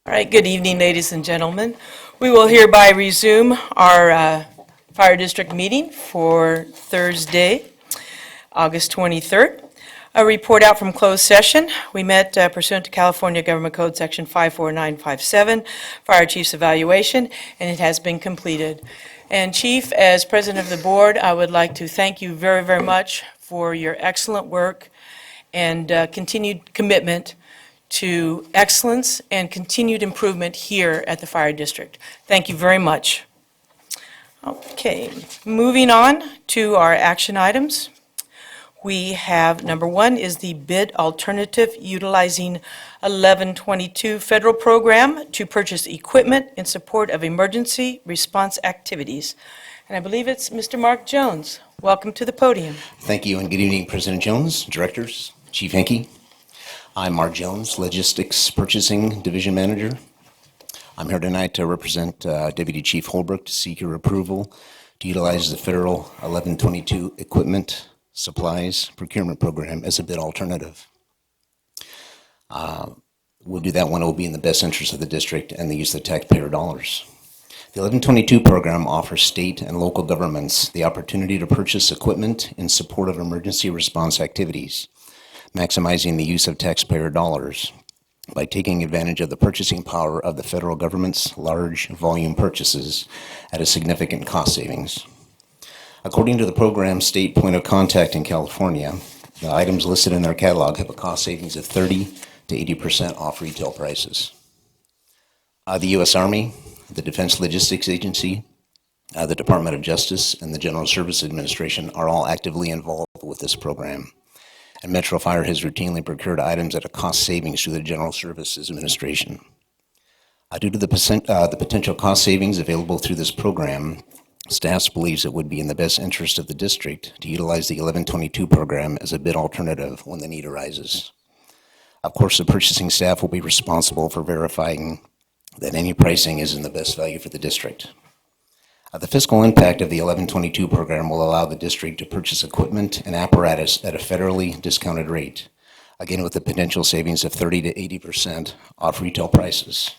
All right, good evening, ladies and gentlemen. We will hereby resume our Fire District meeting for Thursday, August 23rd. A report out from closed session. We met pursuant to California Government Code Section 54957, Fire Chief's Evaluation, and it has been completed. And Chief, as President of the Board, I would like to thank you very, very much for your excellent work and continued commitment to excellence and continued improvement here at the Fire District. Thank you very much. Okay, moving on to our action items. We have, number one is the bid alternative utilizing 1122 federal program to purchase equipment in support of emergency response activities. And I believe it's Mr. Mark Jones. Welcome to the podium. Thank you, and good evening, President Jones, directors, Chief Henke. I'm Mark Jones, Logistics Purchasing Division Manager. I'm here tonight to represent Deputy Chief Holbrook to seek your approval to utilize the federal 1122 equipment supplies procurement program as a bid alternative. We'll do that when it will be in the best interest of the district and the use of taxpayer dollars. The 1122 program offers state and local governments the opportunity to purchase equipment in support of emergency response activities, maximizing the use of taxpayer dollars by taking advantage of the purchasing power of the federal government's large volume purchases at a significant cost savings. According to the program's state point of contact in California, the items listed in their catalog have a cost savings of 30 to 80% off retail prices. The U.S. Army, the Defense Logistics Agency, the Department of Justice, and the General Services Administration are all actively involved with this program. And Metro Fire has routinely procured items at a cost savings through the General Services Administration. Due to the potential cost savings available through this program, staff believes it would be in the best interest of the district to utilize the 1122 program as a bid alternative when the need arises. Of course, the purchasing staff will be responsible for verifying that any pricing is in the best value for the district. The fiscal impact of the 1122 program will allow the district to purchase equipment and apparatus at a federally discounted rate, again with the potential savings of 30 to 80% off retail prices.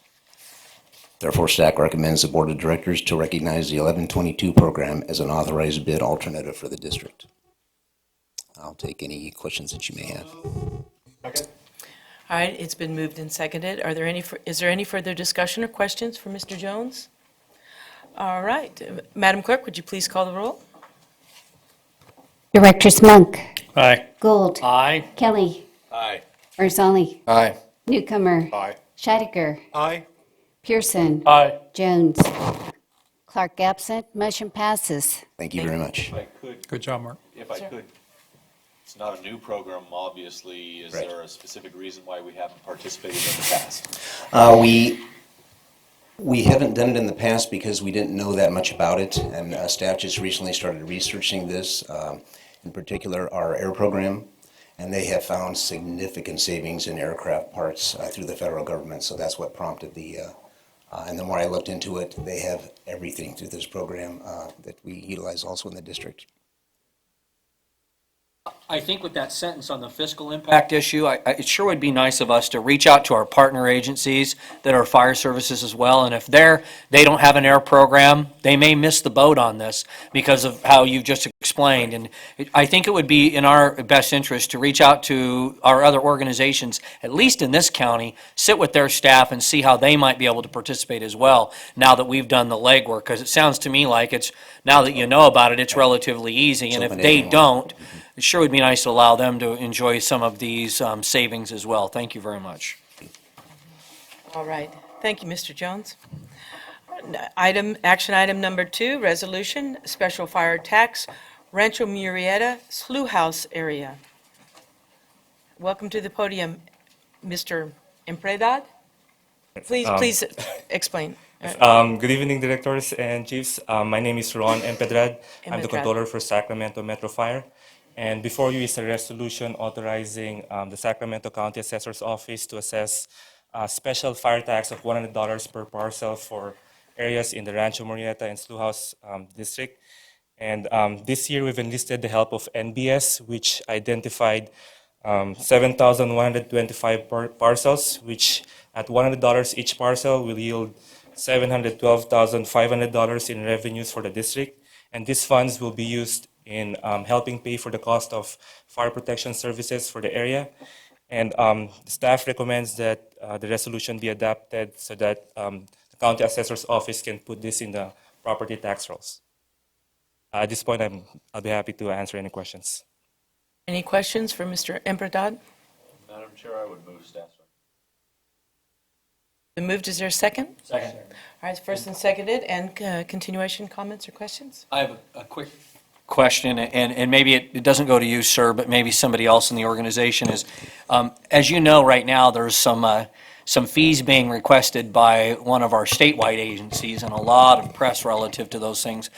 Therefore, staff recommends the Board of Directors to recognize the 1122 program as an authorized bid alternative for the district. I'll take any questions that you may have. All right, it's been moved and seconded. Is there any further discussion or questions for Mr. Jones? All right. Madam Clerk, would you please call the roll? Directors Monk. Aye. Gould. Aye. Kelly. Aye. Barzali. Aye. Newcomer. Aye. Scheidegger. Aye. Pearson. Aye. Jones. Clark absent. Motion passes. Thank you very much. If I could, Good job, Mark. if I could, it's not a new program, obviously. Is Right. there a specific reason why we haven't participated in the past? We haven't done it in the past because we didn't know that much about it, and staff just recently started researching this, in particular our air program, and they have found significant savings in aircraft parts through the federal government, so that's what prompted the, and the more I looked into it, they have everything through this program that we utilize also in the district. I think with that sentence on the fiscal impact issue, it sure would be nice of us to reach out to our partner agencies that are fire services as well. And if they don't have an air program, they may miss the boat on this because of how you've just explained. And I think it would be in our best interest to reach out to our other organizations, at least in this county, sit with their staff and see how they might be able to participate as well now that we've done the legwork. Because it sounds to me like now that you know about it, it's relatively easy. And if they don't, it sure would be nice to allow them to enjoy some of these savings as well. Thank you very much. All right. Thank you, Mr. Jones. Action item number 2, resolution, special fire tax, Rancho Murrieta Slough House area. Welcome to the podium, Mr. Empredad. Please explain. Good evening, directors and chiefs. My name is Ron Empedrad. I'm the Empedrad. controller for Sacramento Metro Fire. And before you is a resolution authorizing the Sacramento County Assessor's Office to assess a special fire tax of $100 per parcel for areas in the Rancho Murrieta and Slough House district. And this year we've enlisted the help of NBS, which identified 7,125 parcels, which At $100 each parcel will yield $712,500 in revenues for the district, and these funds will be used in helping pay for the cost of fire protection services for the area. And the staff recommends that the resolution be adopted so that the county assessor's office can put this in the property tax rolls. At this point, I'll be happy to answer any questions. Any questions for Mr. Imperdad? Madam Chair, I would move staff's recommendation. Been moved, is there a second? Second. All right, first and seconded, and continuation comments or questions? I have a quick question, and maybe it doesn't go to you, sir, but maybe somebody else in the organization is, as you know, right now, there's some fees being requested by one of our statewide agencies and a lot of press relative to those things.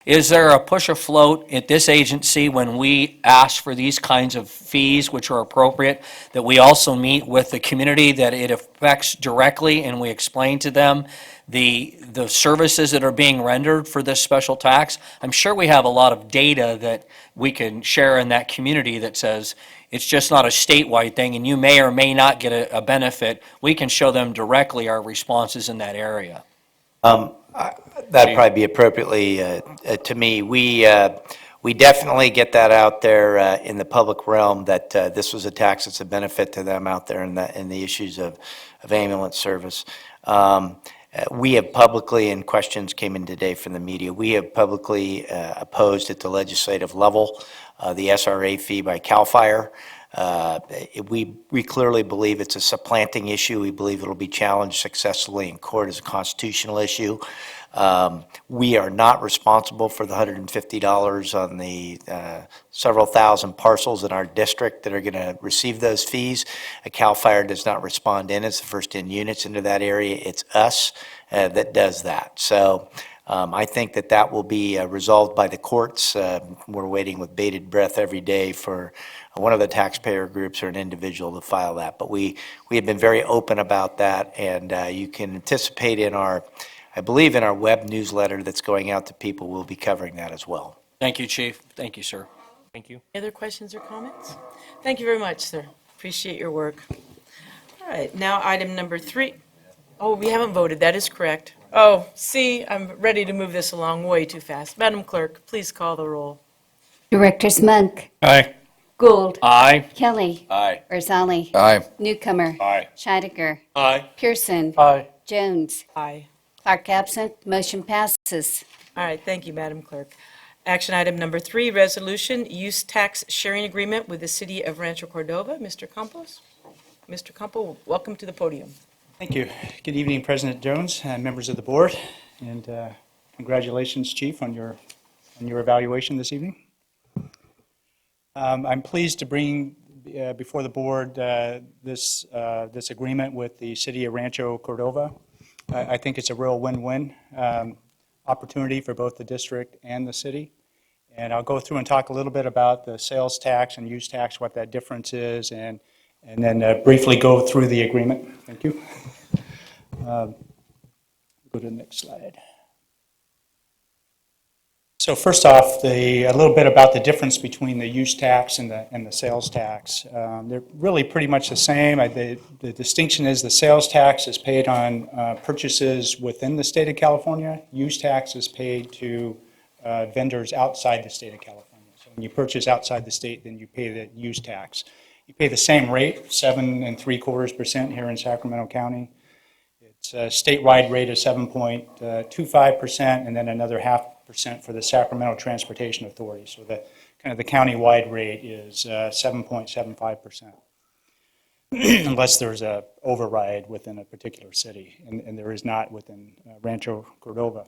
Is there a push afloat at this agency when we ask for these kinds of fees, which are appropriate, that we also meet with the community that it affects directly and we explain to them the services that are being rendered for this special tax? I'm sure we have a lot of data that we can share in that community that says it's just not a statewide thing and you may or may not get a benefit. We can show them directly our responses in that area. That'd probably be appropriately to me. We definitely get that out there in the public realm that this was a tax that's a benefit to them out there in the issues of ambulance service. We have publicly, and questions came in today from the media, we have publicly opposed at the legislative level the SRA fee by CAL FIRE. We clearly believe it's a supplanting issue. We believe it'll be challenged successfully in court as a constitutional issue. We are not responsible for the $150 on the several thousand parcels in our district that are going to receive those fees. CAL FIRE does not respond in as the first in units into that area. It's us that does that. So I think that will be resolved by the courts. We're waiting with bated breath every day for one of the taxpayer groups or an individual to file that. But we have been very open about that, and you can anticipate in our, I believe in our web newsletter that's going out to people, we'll be covering that as well. Thank you, Chief. Thank you, sir. Thank you. Any other questions or comments? Thank you very much, sir. Appreciate your work. All right, now item number 3. Oh, we haven't voted, that is correct. Oh, see, I'm ready to move this along way too fast. Madam Clerk, please call the roll. Directors Monk. Aye. Gould. Aye. Kelly. Aye. Barzali. Aye. Newcomer. Aye. Scheidegger. Aye. Pearson. Aye. Jones. Aye. Clark absent, motion passes. All right, thank you, Madam Clerk. Action item number 3, resolution, use tax sharing agreement with the city of Rancho Cordova. Mr. Campos? Mr. Campos, welcome to the podium. Thank you. Good evening, President Jones and members of the board, and congratulations, Chief, on your evaluation this evening. I'm pleased to bring before the board this agreement with the city of Rancho Cordova. I think it's a real win-win opportunity for both the district and the city. And I'll go through and talk a little bit about the sales tax and use tax, what that difference is, and then briefly go through the agreement. Thank you. Go to the next slide. So first off, a little bit about the difference between the use tax and the sales tax. They're really pretty much the same. The distinction is the sales tax is paid on purchases within the state of California. Use tax is paid to vendors outside the state of California. So when you purchase outside the state, then you pay the use tax. You pay the same rate, 7.75% here in Sacramento County. It's a statewide rate of 7.25%, and then another 0.5% for the Sacramento Transportation Authority. So the county-wide rate is 7.75%, unless there's a override within a particular city, and there is not within Rancho Cordova.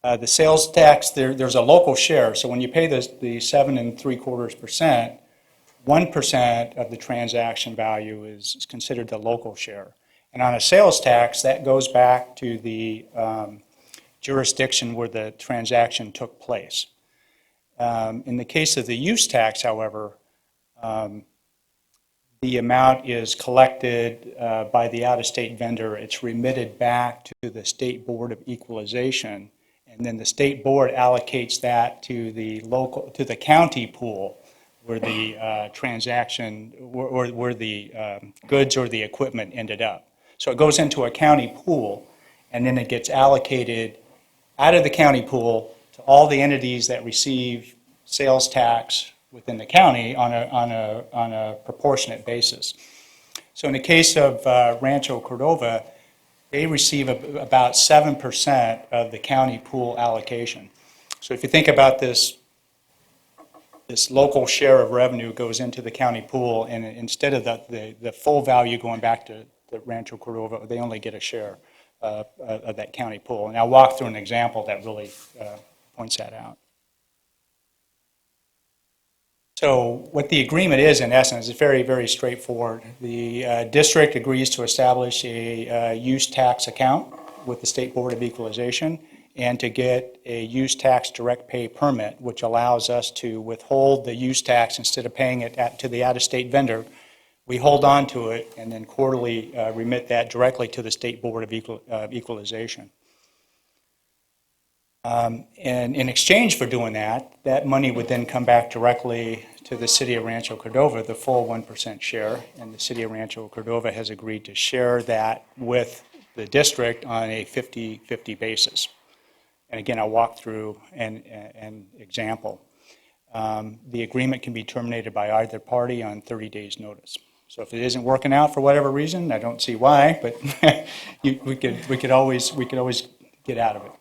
The sales tax, there's a local share. So when you pay the 7.75%, 1% of the transaction value is considered the local share. And on a sales tax, that goes back to the jurisdiction where the transaction took place. In the case of the use tax, however, the amount is collected by the out-of-state vendor. It's remitted back to the State Board of Equalization, and then the State Board allocates that to the county pool where the transaction, or where the goods or the equipment ended up. So it goes into a county pool, and then it gets allocated out of the county pool to all the entities that receive sales tax within the county on a proportionate basis. So in the case of Rancho Cordova, they receive about 7% of the county pool allocation. So if you think about this local share of revenue goes into the county pool, and instead of the full value going back to the Rancho Cordova, they only get a share of that county pool. And I'll walk through an example that really points that out. So what the agreement is, in essence, is very, very straightforward. The district agrees to establish a use tax account with the State Board of Equalization and to get a use tax direct pay permit, which allows us to withhold the use tax instead of paying it to the out-of-state vendor. We hold on to it and then quarterly remit that directly to the State Board of Equalization. And in exchange for doing that, that money would then come back directly to the City of Rancho Cordova, the full 1% share, and the City of Rancho Cordova has agreed to share that with the district on a 50-50 basis. And again, I'll walk through an example. The agreement can be terminated by either party on 30 days' notice. So if it isn't working out for whatever reason, I don't see why, but we could always get out of it.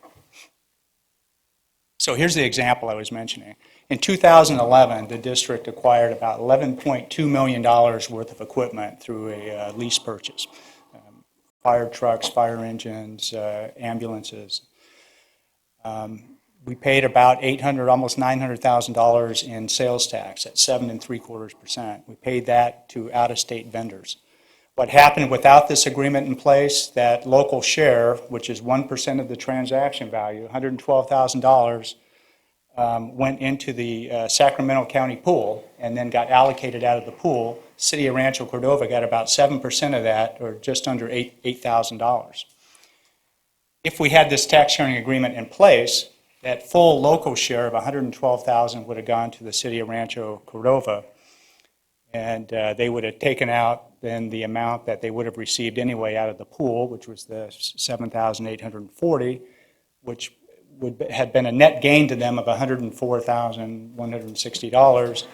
So here's the example I was mentioning. In 2011, the district acquired about $11.2 million worth of equipment through a lease purchase. Fire trucks, fire engines, ambulances. We paid about almost $900,000 in sales tax at 7.75%. We paid that to out-of-state vendors. What happened without this agreement in place, that local share, which is 1% of the transaction value, $112,000, went into the Sacramento County pool and then got allocated out of the pool. City of Rancho Cordova got about 7% of that, or just under $8,000. If we had this tax sharing agreement in place, that full local share of $112,000 would have gone to the City of Rancho Cordova, and they would have taken out then the amount that they would have received anyway out of the pool, which was the $7,840, which had been a net gain to them of $104,160,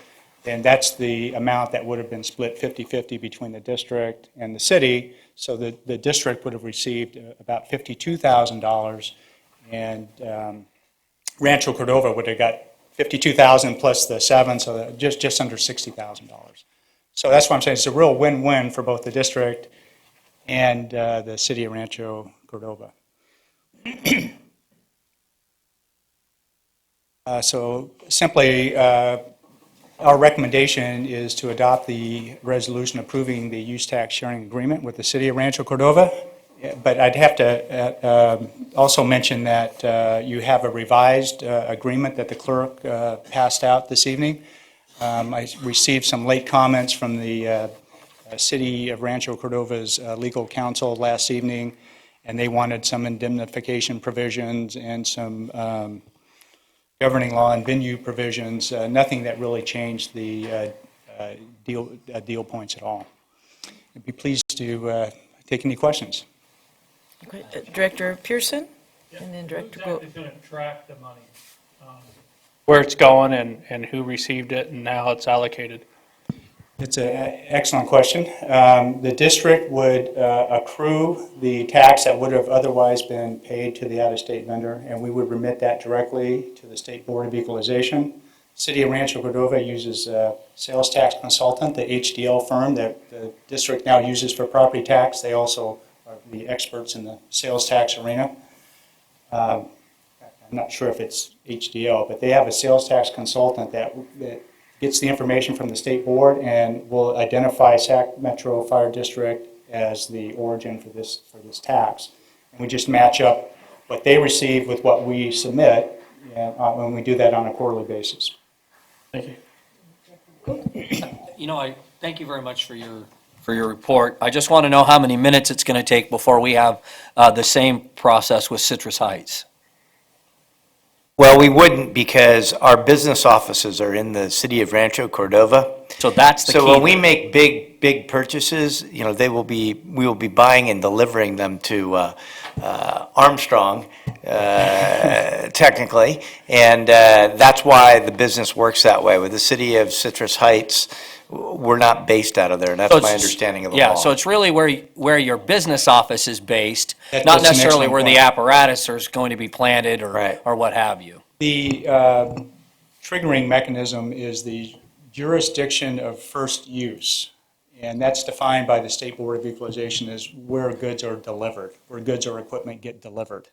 and that's the amount that would have been split 50-50 between the district and the city. So the district would have received about $52,000, and Rancho Cordova would have got $52,000 plus the 7, so just under $60,000. So that's what I'm saying. It's a real win-win for both the district and the City of Rancho Cordova. So simply, our recommendation is to adopt the resolution approving the use tax sharing agreement with the City of Rancho Cordova. But I'd have to also mention that you have a revised agreement that the clerk passed out this evening. I received some late comments from the City of Rancho Cordova's legal counsel last evening, and they wanted some indemnification provisions and some governing law and venue provisions, nothing that really changed the deal points at all. I'd be pleased to take any questions. Okay, Director Pearson, and then Director Gould. Who's going to track the money? Where it's going and who received it and how it's allocated? It's an excellent question. The district would accrue the tax that would have otherwise been paid to the out-of-state vendor, and we would remit that directly to the State Board of Equalization. City of Rancho Cordova uses a sales tax consultant, the HDL firm that the district now uses for property tax. They also are the experts in the sales tax arena. I'm not sure if it's HDL, but they have a sales tax consultant that gets the information from the state board and will identify Sac Metro Fire District as the origin for this tax. And we just match up what they receive with what we submit, and when we do that on a quarterly basis. Thank you. You know, I thank you very much for your report. I just want to know how many minutes it's going to take before we have the same process with Citrus Heights. Well, we wouldn't because our business offices are in the city of Rancho Cordova. So that's the key. So when we there. make big purchases, we will be buying and delivering them to Armstrong, technically. And that's why the business works that way. With the city of Citrus Heights, we're not based out of there. That's So my it's- understanding of the law. Yeah, so it's really where your business office is based, That's not an necessarily excellent where the point. apparatus is going to be planted Right. or what have you. The triggering mechanism is the jurisdiction of first use, and that's defined by the State Board of Equalization as where goods are delivered, where goods or equipment get delivered.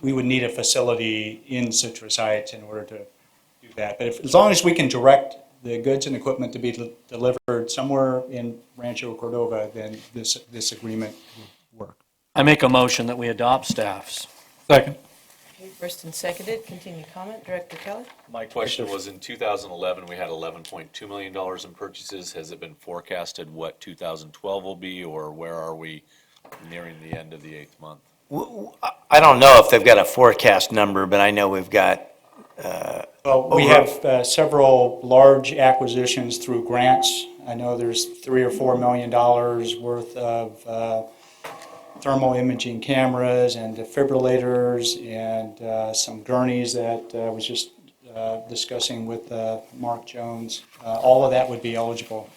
We would need a facility in Citrus Heights in order to do that. But as long as we can direct the goods and equipment to be delivered somewhere in Rancho Cordova, then this agreement would work. I make a motion that we adopt staffs. Second. Okay, first and seconded, continue comment, Director Kelly? My question was, in 2011, we had $11.2 million in purchases. Has it been forecasted what 2012 will be, or where are we nearing the end of the 8th month? I don't know if they've got a forecast number, but I know we've got, Well, we have several large acquisitions through grants. I know there's $3 or $4 million worth of thermal imaging cameras and defibrillators and some gurneys that I was just discussing with Mark Jones. All of that would be eligible.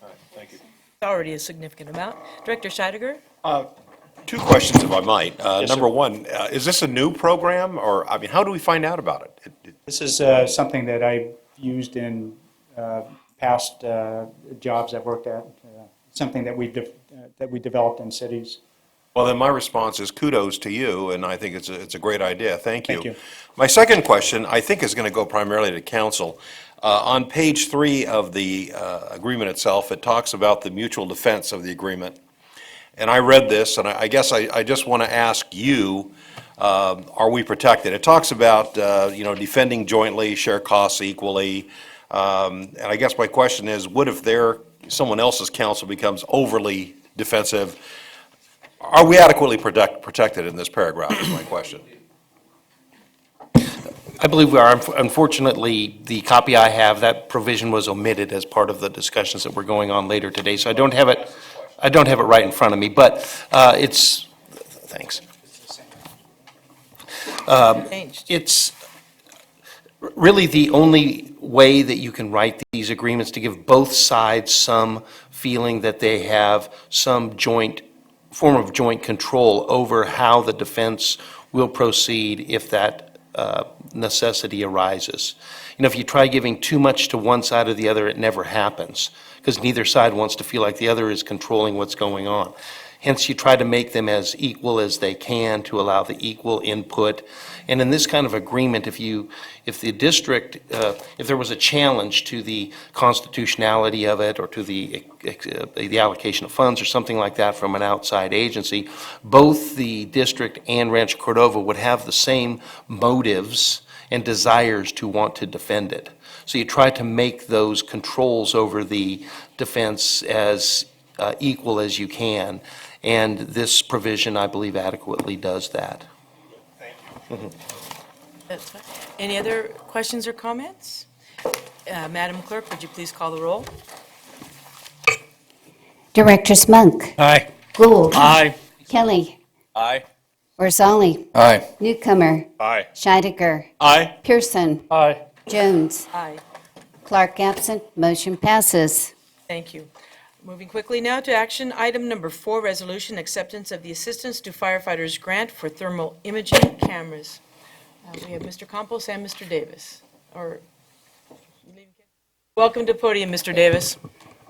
All right, thank you. It's already a significant amount. Director Scheidegger? Two questions, if I might. Number one, is this a new program, or, I mean, how do we find out about it? This is something that I used in past jobs I've worked at, something that we developed in cities. Well, then my response is kudos to you, and I think it's a great idea. Thank you. Thank you. My second question, I think, is going to go primarily to council. On page 3 of the agreement itself, it talks about the mutual defense of the agreement. And I read this, and I guess I just want to ask you, are we protected? It talks about, defending jointly, share costs equally. And I guess my question is, what if someone else's counsel becomes overly defensive? Are we adequately protected in this paragraph, is my question. I believe we are. Unfortunately, the copy I have, that provision was omitted as part of the discussions that were going on later today, so I don't have it right in front of me, but thanks. Changed. It's really the only way that you can write these agreements to give both sides some feeling that they have some form of joint control over how the defense will proceed if that necessity arises. If you try giving too much to one side or the other, it never happens, because neither side wants to feel like the other is controlling what's going on. Hence, you try to make them as equal as they can to allow the equal input. And in this kind of agreement, if the district, if there was a challenge to the constitutionality of it or to the allocation of funds or something like that from an outside agency, both the district and Rancho Cordova would have the same motives and desires to want to defend it. So you try to make those controls over the defense as equal as you can. And this provision, I believe, adequately does that. That's fine. Any other questions or comments? Madam Clerk, would you please call the roll? Directors Monk, Aye. Gould, Aye. Kelly, Aye. Barzali, Aye. Newcomer, Aye. Scheidegger, Aye. Pearson, Aye. Jones, Aye. Clark absent, motion passes. Thank you. Moving quickly now to action item number 4, resolution acceptance of the Assistance to Firefighters Grant for Thermal Imaging Cameras. We have Mr. Campos and Mr. Davis. Welcome to the podium, Mr. Davis.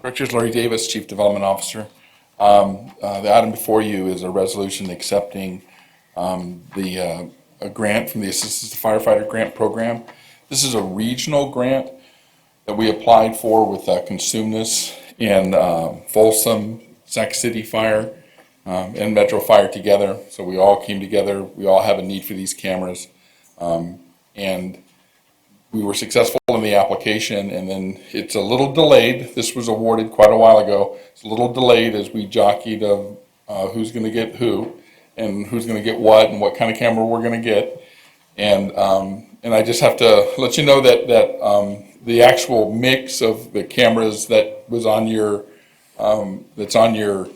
Directors Larry Davis, Chief Development Officer. The item before you is a resolution accepting a grant from the Assistance to Firefighter Grant Program. This is a regional grant that we applied for with Consumnes and Folsom, Sac City Fire, and Metro Fire together. So we all came together. We all have a need for these cameras. And we were successful in the application, and then it's a little delayed. This was awarded quite a while ago. It's a little delayed as we jockeyed of who's going to get who and who's going to get what and what kind of camera we're going to get. And I just have to let you know that the actual mix of the cameras that was on your, that's on your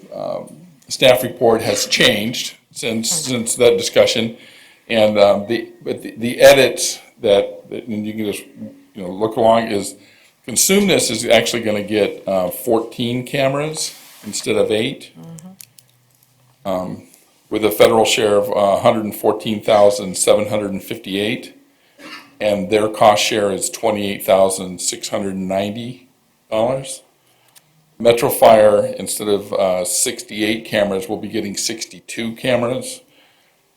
staff report has changed since that discussion. And but the edits and you can just look along is Consumnes is actually going to get 14 cameras instead of 8. With a federal share of $114,758, and their cost share is $28,690. Metro Fire, instead of 68 cameras, will be getting 62 cameras.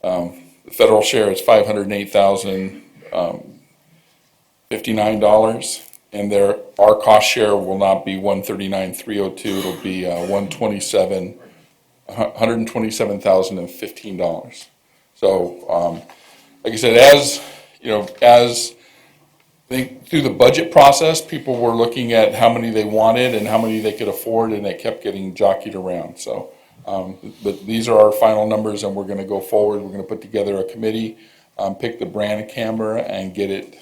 The federal share is $508,059, and our cost share will not be $139,302. It'll be $127,015. So, like I said, as I think through the budget process, people were looking at how many they wanted and how many they could afford, and they kept getting jockeyed around. So, but these are our final numbers, and we're going to go forward. We're going to put together a committee, pick the brand of camera, and get it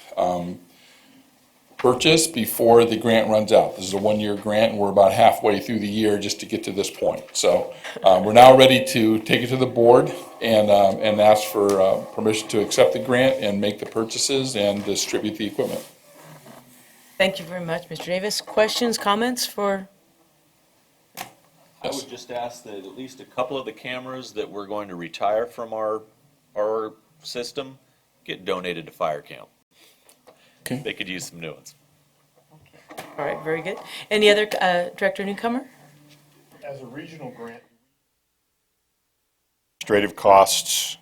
purchased before the grant runs out. This is a one-year grant, and we're about halfway through the year just to get to this point. So we're now ready to take it to the board and ask for permission to accept the grant and make the purchases and distribute the equipment. Thank you very much, Mr. Davis. Questions, comments for? I would just ask that at least a couple of the cameras that we're going to retire from our system get donated to fire camp. Okay. They could use some new ones. All right, very good. Any other, Director Newcomer? As a regional grant, administrative costs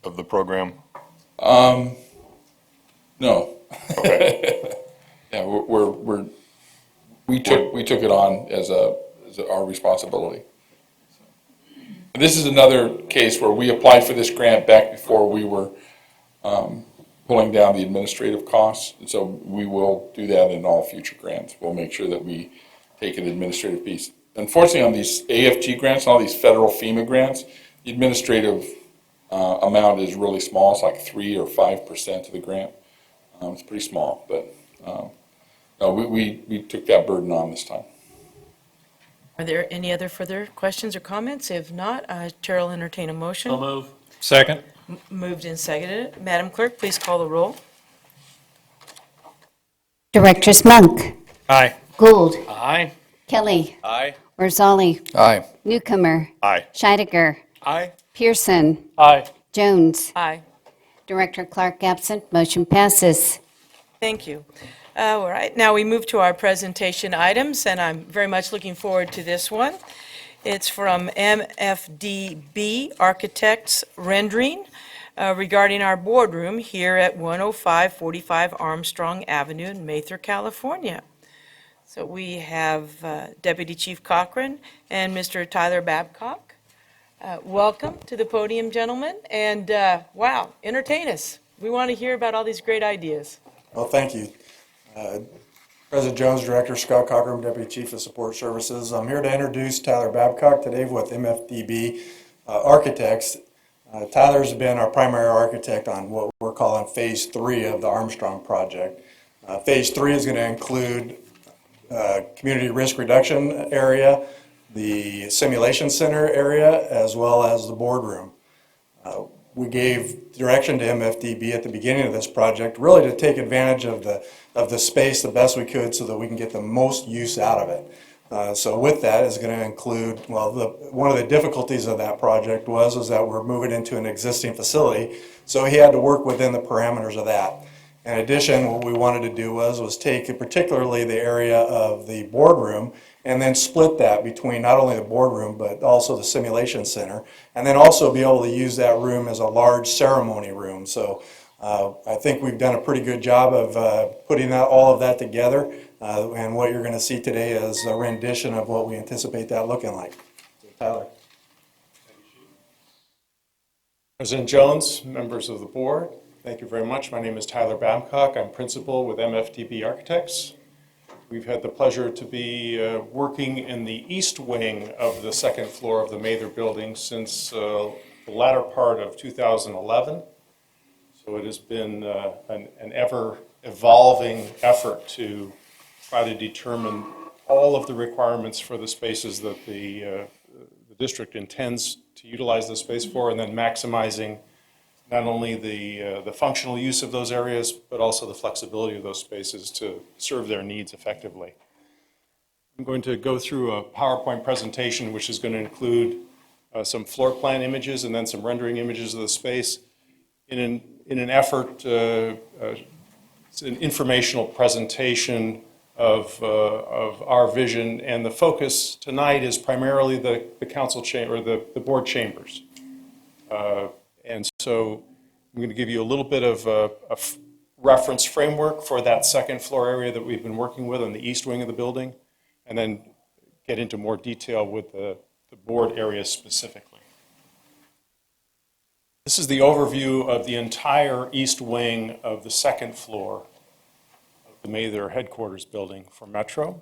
of the program? No. Okay. Yeah, we took it on as our responsibility. This is another case where we applied for this grant back before we were pulling down the administrative costs. And so we will do that in all future grants. We'll make sure that we take an administrative piece. Unfortunately, on these AFG grants and all these federal FEMA grants, the administrative amount is really small. It's like 3 or 5% of the grant. It's pretty small, but no, we took that burden on this time. Are there any other further questions or comments? If not, Chair will entertain a motion. So move. Second. Moved and seconded. Madam Clerk, please call the roll. Directors Monk, Aye. Gould, Aye. Kelly, Aye. Barzali, Aye. Newcomer, Aye. Scheidegger, Aye. Pearson, Aye. Jones. Aye. Director Clark absent, motion passes. Thank you. All right, now we move to our presentation items, and I'm very much looking forward to this one. It's from MFDB Architects Rendering regarding our boardroom here at 10545 Armstrong Avenue in Mather, California. So we have Deputy Chief Cochran and Mr. Tyler Babcock. Welcome to the podium, gentlemen, and wow, entertain us. We want to hear about all these great ideas. Well, thank you. President Jones, Director Scott Cochran, Deputy Chief of Support Services. I'm here to introduce Tyler Babcock today with MFDB Architects. Tyler's been our primary architect on what we're calling Phase 3 of the Armstrong project. Phase 3 is going to include community risk reduction area, the simulation center area, as well as the boardroom. We gave direction to MFDB at the beginning of this project really to take advantage of the space the best we could so that we can get the most use out of it. So with that is going to include, well, one of the difficulties of that project was that we're moving into an existing facility, so he had to work within the parameters of that. In addition, what we wanted to do was take particularly the area of the boardroom and then split that between not only the boardroom but also the simulation center, and then also be able to use that room as a large ceremony room. So I think we've done a pretty good job of putting all of that together, and what you're going to see today is a rendition of what we anticipate that looking like. So, Tyler. President Jones, members of the board, thank you very much. My name is Tyler Babcock. I'm principal with MFDB Architects. We've had the pleasure to be working in the east wing of the second floor of the Mather building since the latter part of 2011. So it has been an ever-evolving effort to try to determine all of the requirements for the spaces that the district intends to utilize the space for, and then maximizing not only the functional use of those areas, but also the flexibility of those spaces to serve their needs effectively. I'm going to go through a PowerPoint presentation, which is going to include some floor plan images and then some rendering images of the space in an effort, it's an informational presentation of our vision, and the focus tonight is primarily the council chamber, the board chambers. And so I'm going to give you a little bit of a reference framework for that second floor area that we've been working with on the east wing of the building, and then get into more detail with the board areas specifically. This is the overview of the entire east wing of the second floor of the Mather headquarters building for Metro.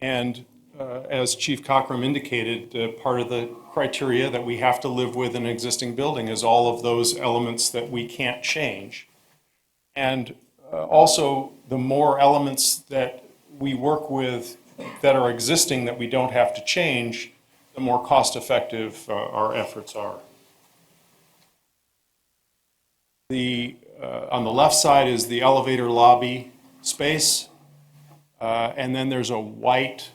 And as Chief Cockrum indicated, part of the criteria that we have to live with in an existing building is all of those elements that we can't change. And also, the more elements that we work with that are existing that we don't have to change, the more cost-effective our efforts are. On the left side is the elevator lobby space, and then there's a white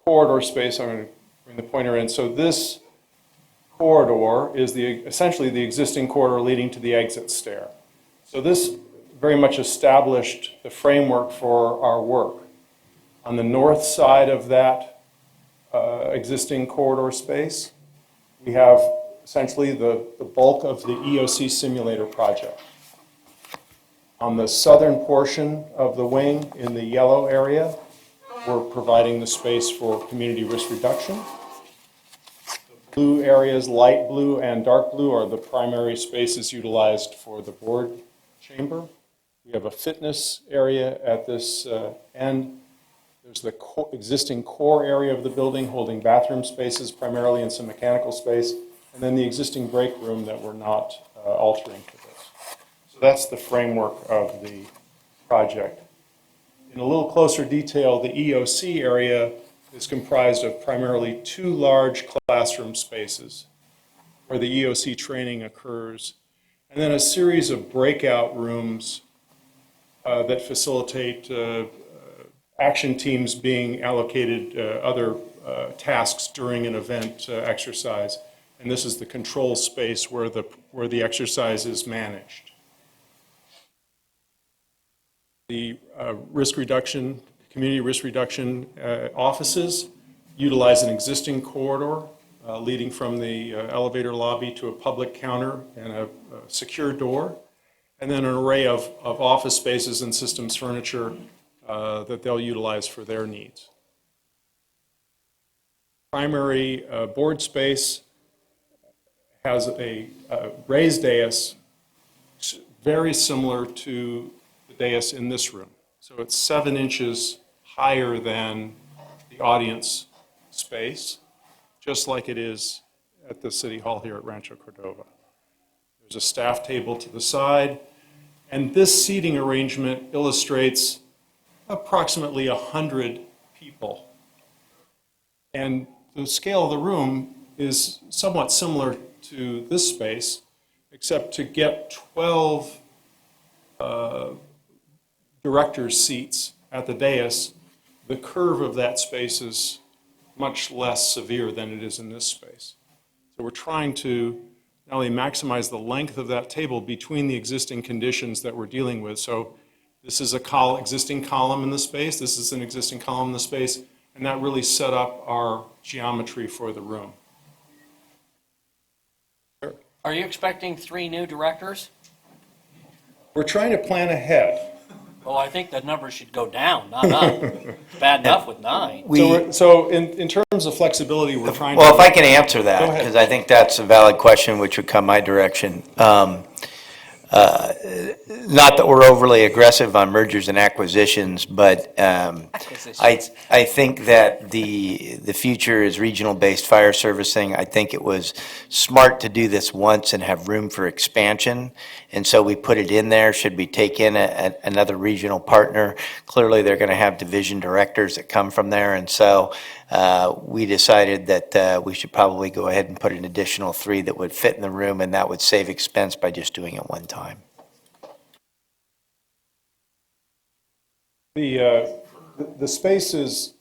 corridor space. I'm going to bring the pointer in. So this corridor is essentially the existing corridor leading to the exit stair. So this very much established the framework for our work. On the north side of that existing corridor space, we have essentially the bulk of the EOC simulator project. On the southern portion of the wing, in the yellow area, we're providing the space for community risk reduction. The blue areas, light blue and dark blue, are the primary spaces utilized for the board chamber. We have a fitness area at this end. There's the existing core area of the building holding bathroom spaces primarily and some mechanical space, and then the existing break room that we're not altering for this. So that's the framework of the project. In a little closer detail, the EOC area is comprised of primarily 2 large classroom spaces where the EOC training occurs, and then a series of breakout rooms that facilitate action teams being allocated other tasks during an event exercise. And this is the control space where the exercise is managed. The risk reduction, community risk reduction offices utilize an existing corridor leading from the elevator lobby to a public counter and a secure door, and then an array of office spaces and systems furniture that they'll utilize for their needs. Primary board space has a raised dais very similar to the dais in this room. So it's 7 inches higher than the audience space, just like it is at the City Hall here at Rancho Cordova. There's a staff table to the side, and this seating arrangement illustrates approximately 100 people. And the scale of the room is somewhat similar to this space, except to get 12 directors' seats at the dais, the curve of that space is much less severe than it is in this space. So we're trying to not only maximize the length of that table between the existing conditions that we're dealing with. So this is a existing column in the space, this is an existing column in the space, and that really set up our geometry for the room. Are you expecting 3 new directors? We're trying to plan ahead. Well, I think the number should go down, not up. It's bad enough with 9. So in terms of flexibility, we're trying to... Well, if I can answer that, Go ahead. because I think that's a valid question which would come my direction. not that we're overly aggressive on mergers and acquisitions, but I think that the future is regional-based fire servicing. I think it was smart to do this once and have room for expansion, and so we put it in there. Should we take in another regional partner? Clearly, they're going to have division directors that come from there, and so we decided that we should probably go ahead and put an additional 3 that would fit in the room, and that would save expense by just doing it one time. The space is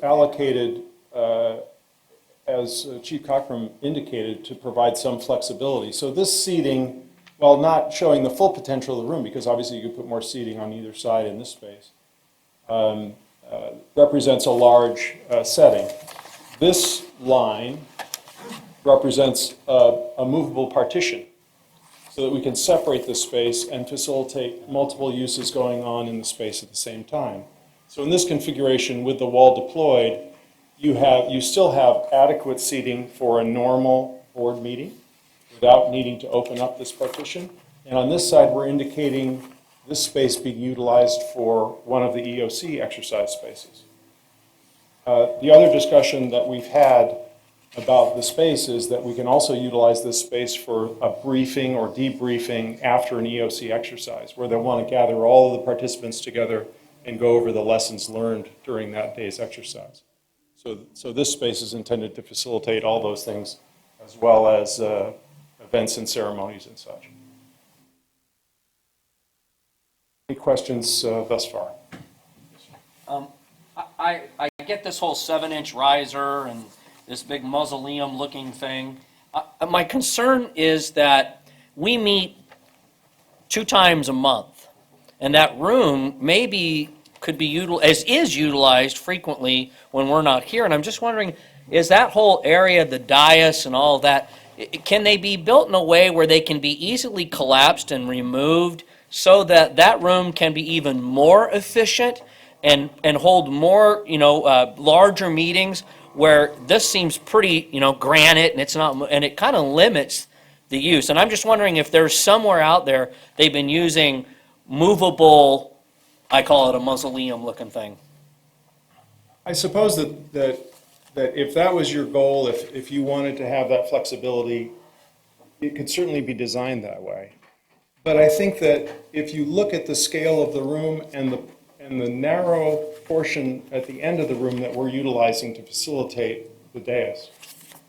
allocated, as Chief Cockrum indicated, to provide some flexibility. So this seating, while not showing the full potential of the room, because obviously you could put more seating on either side in this space, represents a large setting. This line represents a movable partition so that we can separate the space and facilitate multiple uses going on in the space at the same time. So in this configuration, with the wall deployed, you still have adequate seating for a normal board meeting without needing to open up this partition. And on this side, we're indicating this space being utilized for one of the EOC exercise spaces. The other discussion that we've had about the space is that we can also utilize this space for a briefing or debriefing after an EOC exercise, where they'll want to gather all of the participants together and go over the lessons learned during that day's exercise. So this space is intended to facilitate all those things, as well as events and ceremonies and such. Any questions thus far? I get this whole 7-inch riser and this big mausoleum-looking thing. My concern is that we meet 2 times a month, and that room maybe could be utilized frequently when we're not here. And I'm just wondering, is that whole area, the dais and all that, can they be built in a way where they can be easily collapsed and removed so that that room can be even more efficient and hold more, larger meetings, where this seems pretty, granite, and it's not, and it kind of limits the use. And I'm just wondering if there's somewhere out there they've been using movable, I call it a mausoleum-looking thing. I suppose that if that was your goal, if you wanted to have that flexibility, it could certainly be designed that way. But I think that if you look at the scale of the room and the narrow portion at the end of the room that we're utilizing to facilitate the dais,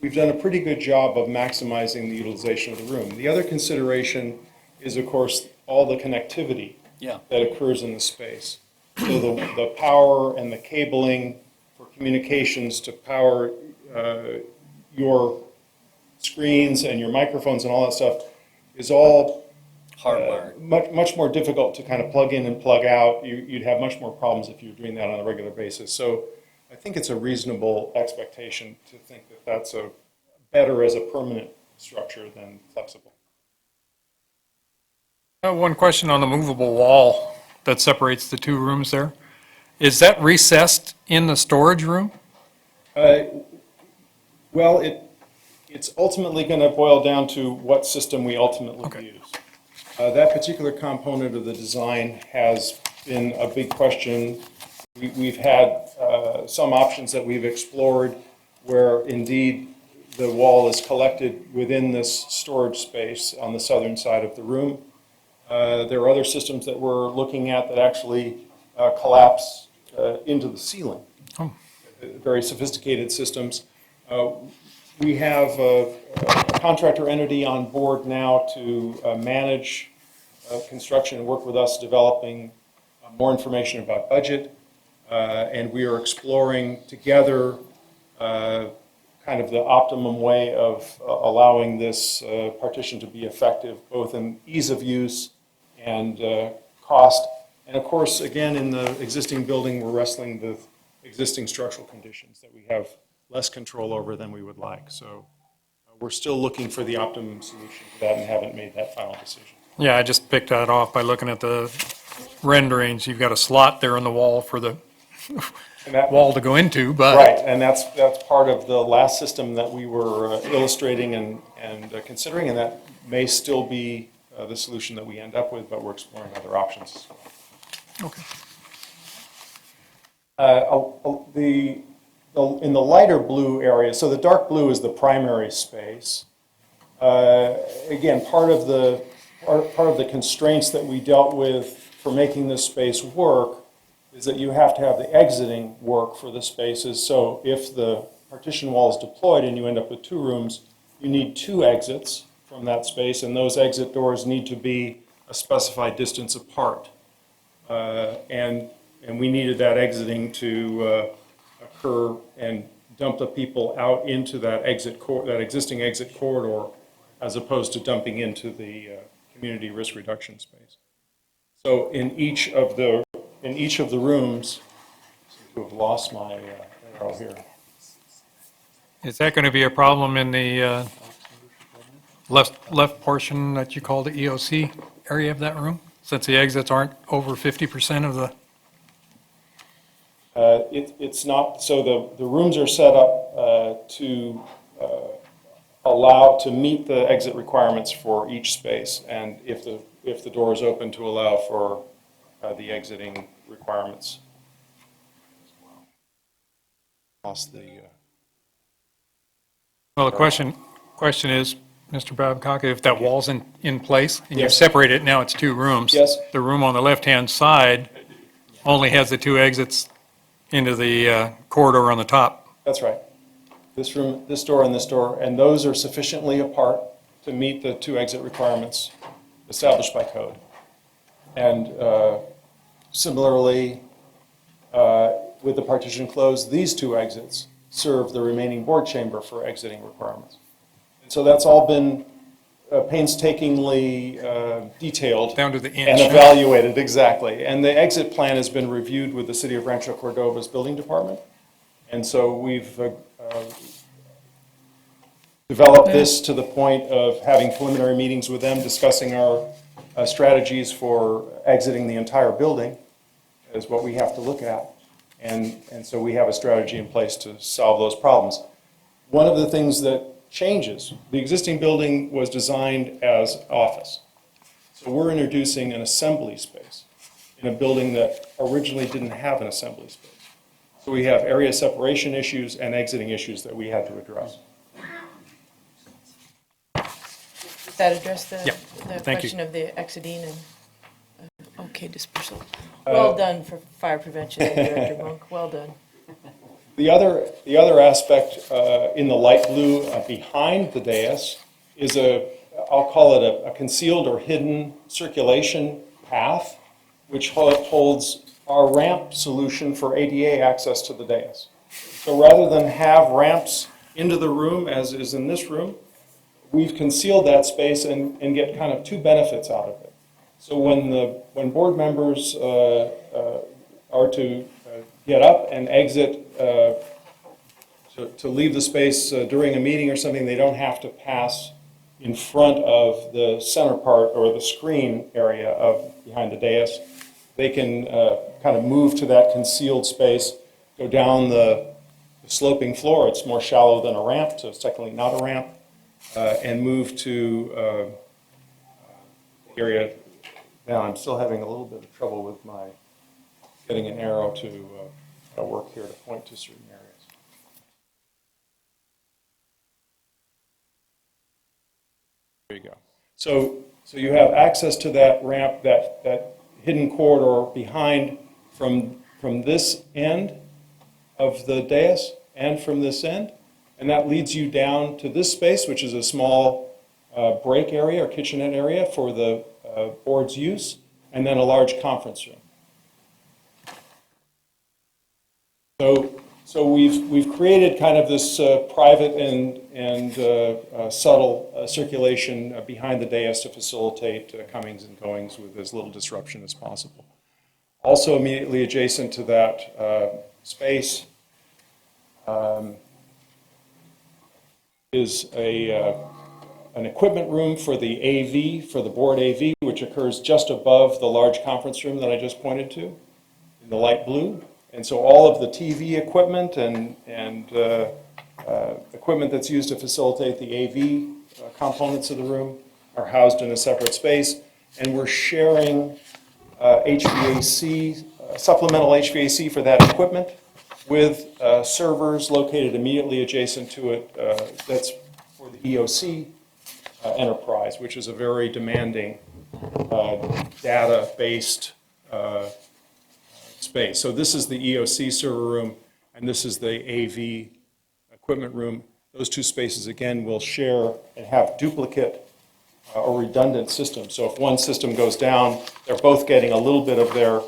we've done a pretty good job of maximizing the utilization of the room. The other consideration is, of course, all the connectivity that occurs in the space. So the power and the cabling for communications to power your screens and your microphones and all that stuff is all hardwired. Much more difficult to kind of plug in and plug out. You'd have much more problems if you were doing that on a regular basis. So I think it's a reasonable expectation to think that that's better as a permanent structure than flexible. I have one question on the movable wall that separates the 2 rooms there. Is that recessed in the storage room? Well, it's ultimately going to boil down to what system we ultimately use. That particular component of the design has been a big question. We've had some options that we've explored where indeed the wall is collected within this storage space on the southern side of the room. There are other systems that we're looking at that actually collapse into the ceiling. Very sophisticated systems. We have a contractor entity on board now to manage construction and work with us developing more information about budget. And we are exploring together kind of the optimum way of allowing this partition to be effective, both in ease of use and cost. And of course, again, in the existing building, we're wrestling with existing structural conditions that we have less control over than we would like. So we're still looking for the optimum solution to that and haven't made that final decision. Yeah, I just picked that off by looking at the renderings. You've got a slot there in the wall for the wall to go into, but... Right, and that's part of the last system that we were illustrating and considering, and that may still be the solution that we end up with, but we're exploring other options as well. Okay. In the lighter blue area, so the dark blue is the primary space. Again, part of the constraints that we dealt with for making this space work is that you have to have the exiting work for the spaces. So if the partition wall is deployed and you end up with 2 rooms, you need 2 exits from that space, and those exit doors need to be a specified distance apart. And we needed that exiting to occur and dump the people out into that existing exit corridor, as opposed to dumping into the community risk reduction space. So in each of the rooms, I seem to have lost my arrow here. Is that going to be a problem in the left portion that you call the EOC area of that room, since the exits aren't over 50% of the? It's not, so the rooms are set up to allow, to meet the exit requirements for each space, and if the door is open, to allow for the exiting requirements. Lost the. Well, the question is, Mr. Babcock, if that wall's in place, and you've Yes. separated it, now it's 2 rooms. Yes. The room on the left-hand side only has the 2 exits into the corridor on the top. That's right. This room, this door, and those are sufficiently apart to meet the 2 exit requirements established by code. And similarly, with the partition closed, these 2 exits serve the remaining board chamber for exiting requirements. And so that's all been painstakingly detailed. Down to the inch. And evaluated, exactly. And the exit plan has been reviewed with the City of Rancho Cordova's building department. And so we've developed this to the point of having preliminary meetings with them, discussing our strategies for exiting the entire building is what we have to look at. And so we have a strategy in place to solve those problems. One of the things that changes, the existing building was designed as office. So we're introducing an assembly space in a building that originally didn't have an assembly space. So we have area separation issues and exiting issues that we had to address. Does that address the Yeah, the thank you. question of the exiting and, okay, dispersal? Well done for fire prevention, Director Monk, well done. The other aspect in the light blue behind the dais is I'll call it a concealed or hidden circulation path, which holds our ramp solution for ADA access to the dais. So rather than have ramps into the room, as is in this room, we've concealed that space and get kind of 2 benefits out of it. So when board members are to get up and exit to leave the space during a meeting or something, they don't have to pass in front of the center part or the screen area behind the dais. They can kind of move to that concealed space, go down the sloping floor. It's more shallow than a ramp, so it's technically not a ramp, and move to the area. Now, I'm still having a little bit of trouble with my getting an arrow to work here to point to certain areas. There you go. So you have access to that ramp, that hidden corridor behind from this end of the dais and from this end, and that leads you down to this space, which is a small break area or kitchenette area for the board's use, and then a large conference room. So we've created kind of this private and subtle circulation behind the dais to facilitate comings and goings with as little disruption as possible. Also immediately adjacent to that space is an equipment room for the AV, for the board AV, which occurs just above the large conference room that I just pointed to in the light blue. And so all of the TV equipment and equipment that's used to facilitate the AV components of the room are housed in a separate space, and we're sharing HVAC, supplemental HVAC for that equipment with servers located immediately adjacent to it. That's for the EOC enterprise, which is a very demanding data-based space. So this is the EOC server room, and this is the AV equipment room. Those two spaces, again, will share and have duplicate or redundant systems. So if one system goes down, they're both getting a little bit of their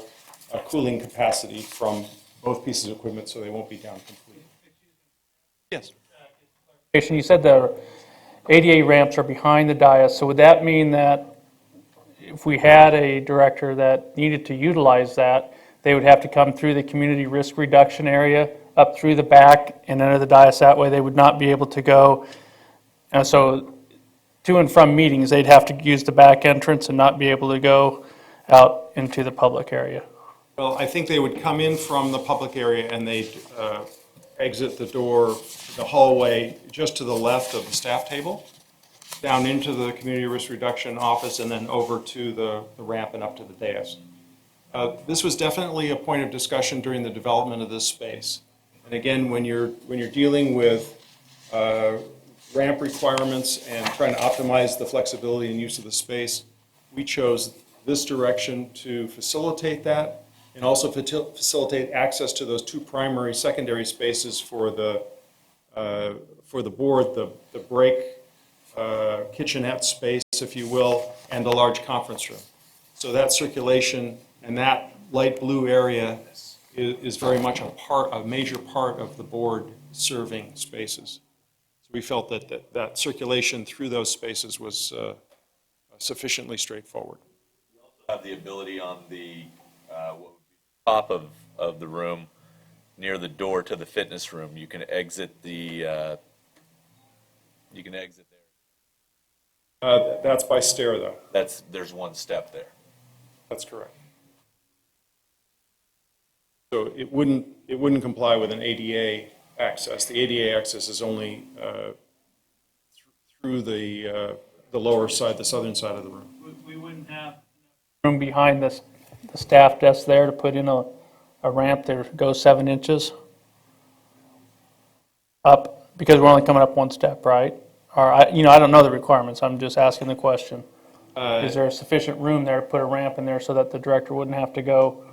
cooling capacity from both pieces of equipment, so they won't be down completely. Yes. You said the ADA ramps are behind the dais, so would that mean that if we had a director that needed to utilize that, they would have to come through the community risk reduction area, up through the back and under the dais that way? They would not be able to go, and so to and from meetings, they'd have to use the back entrance and not be able to go out into the public area. Well, I think they would come in from the public area and they'd exit the door, the hallway, just to the left of the staff table, down into the community risk reduction office, and then over to the ramp and up to the dais. This was definitely a point of discussion during the development of this space. And again, when you're dealing with ramp requirements and trying to optimize the flexibility and use of the space, we chose this direction to facilitate that and also facilitate access to those two primary secondary spaces for the board, the break kitchenette space, if you will, and the large conference room. So that circulation and that light blue area is very much a major part of the board serving spaces. So we felt that circulation through those spaces was sufficiently straightforward. Have the ability on the what would be top of the room, near the door to the fitness room, you can exit there. That's by stair, though. There's one step there. That's correct. So it wouldn't comply with an ADA access. The ADA access is only through the lower side, the southern side of the room. We wouldn't have room behind the staff desk there to put in a ramp that goes 7 inches up, because we're only coming up one step, right? Or, I don't know the requirements, I'm just asking the question. Is there sufficient room there to put a ramp in there so that the director wouldn't have to go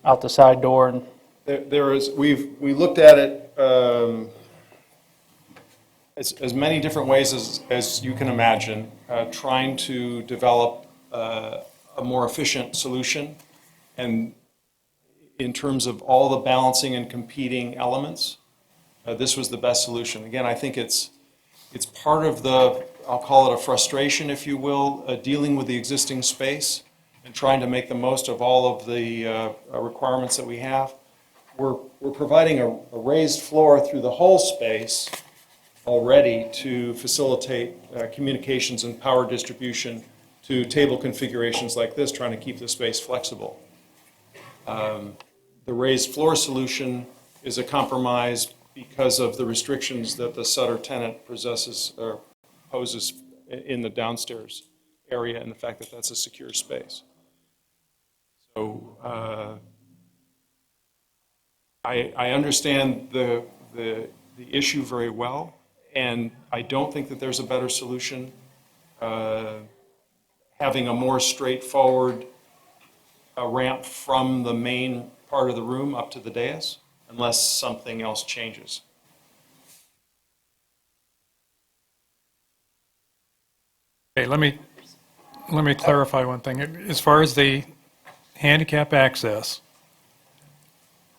out the side door? And There is, we looked at it as many different ways as you can imagine, trying to develop a more efficient solution, and in terms of all the balancing and competing elements, this was the best solution. Again, I think it's part of I'll call it a frustration, if you will, dealing with the existing space and trying to make the most of all of the requirements that we have. We're providing a raised floor through the whole space already to facilitate communications and power distribution to table configurations like this, trying to keep the space flexible. The raised floor solution is a compromise because of the restrictions that the Sutter tenant possesses or poses in the downstairs area, and the fact that that's a secure space. So I understand the issue very well, and I don't think that there's a better solution. Having a more straightforward ramp from the main part of the room up to the dais, unless something else changes. Okay, let me clarify one thing. As far as the handicap access,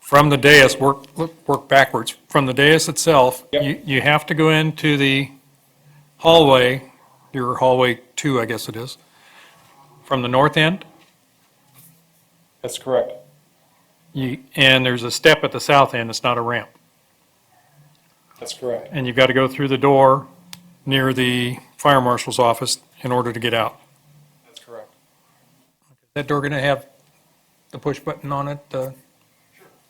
from the dais, work backwards. From the dais itself, you have to go into the hallway, your hallway 2, I guess it is, from the north end. That's correct. And there's a step at the south end, it's not a ramp. That's correct. And you've got to go through the door near the fire marshal's office in order to get out. That's correct. That door going to have the push button on it? Sure.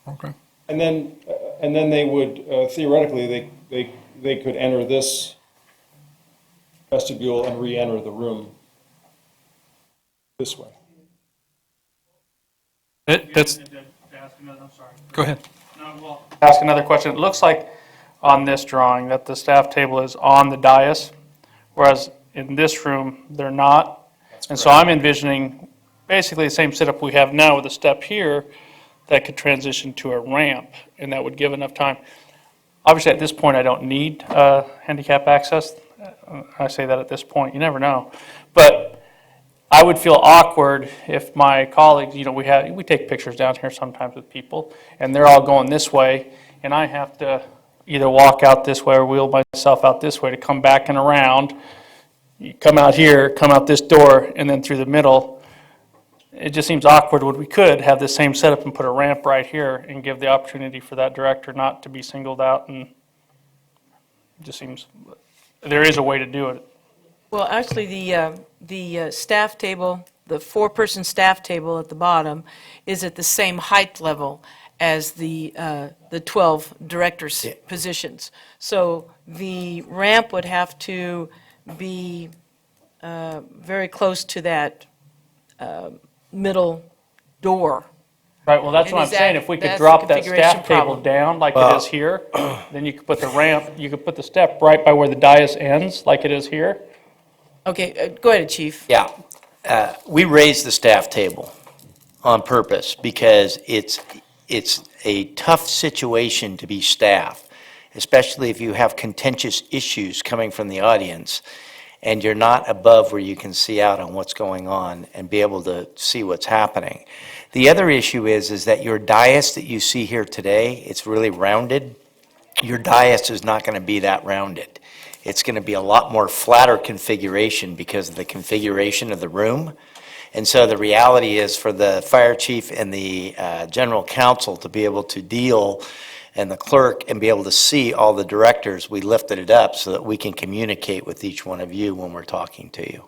Okay. And then they would, theoretically, they could enter this vestibule and re-enter the room this way. That's. Go ahead. Ask another question. It looks like on this drawing that the staff table is on the dais, whereas in this room, they're not. And so I'm envisioning basically the same setup we have now with a step here that could transition to a ramp, and that would give enough time. Obviously, at this point, I don't need handicap access. I say that at this point, you never know. But I would feel awkward if my colleagues, we take pictures down here sometimes with people, and they're all going this way, and I have to either walk out this way or wheel myself out this way to come back and around. You come out here, come out this door, and then through the middle. It just seems awkward when we could have the same setup and put a ramp right here and give the opportunity for that director not to be singled out, and it just seems, there is a way to do it. Well, actually, the staff table, the four-person staff table at the bottom is at the same height level as the 12 directors' positions. So the ramp would have to be very close to that middle door. Right, well, that's And what I'm is that- saying, if we could that's the drop that configuration staff table problem. down like it is here, then you could put the ramp, you could put the step right by where the dais ends, like it is here. Okay, go ahead, Chief. Yeah, we raised the staff table on purpose because it's a tough situation to be staff, especially if you have contentious issues coming from the audience and you're not above where you can see out on what's going on and be able to see what's happening. The other issue is that your dais that you see here today, it's really rounded. Your dais is not going to be that rounded. It's going to be a lot more flatter configuration because of the configuration of the room. And so the reality is for the fire chief and the general counsel to be able to deal, and the clerk, and be able to see all the directors, we lifted it up so that we can communicate with each one of you when we're talking to you.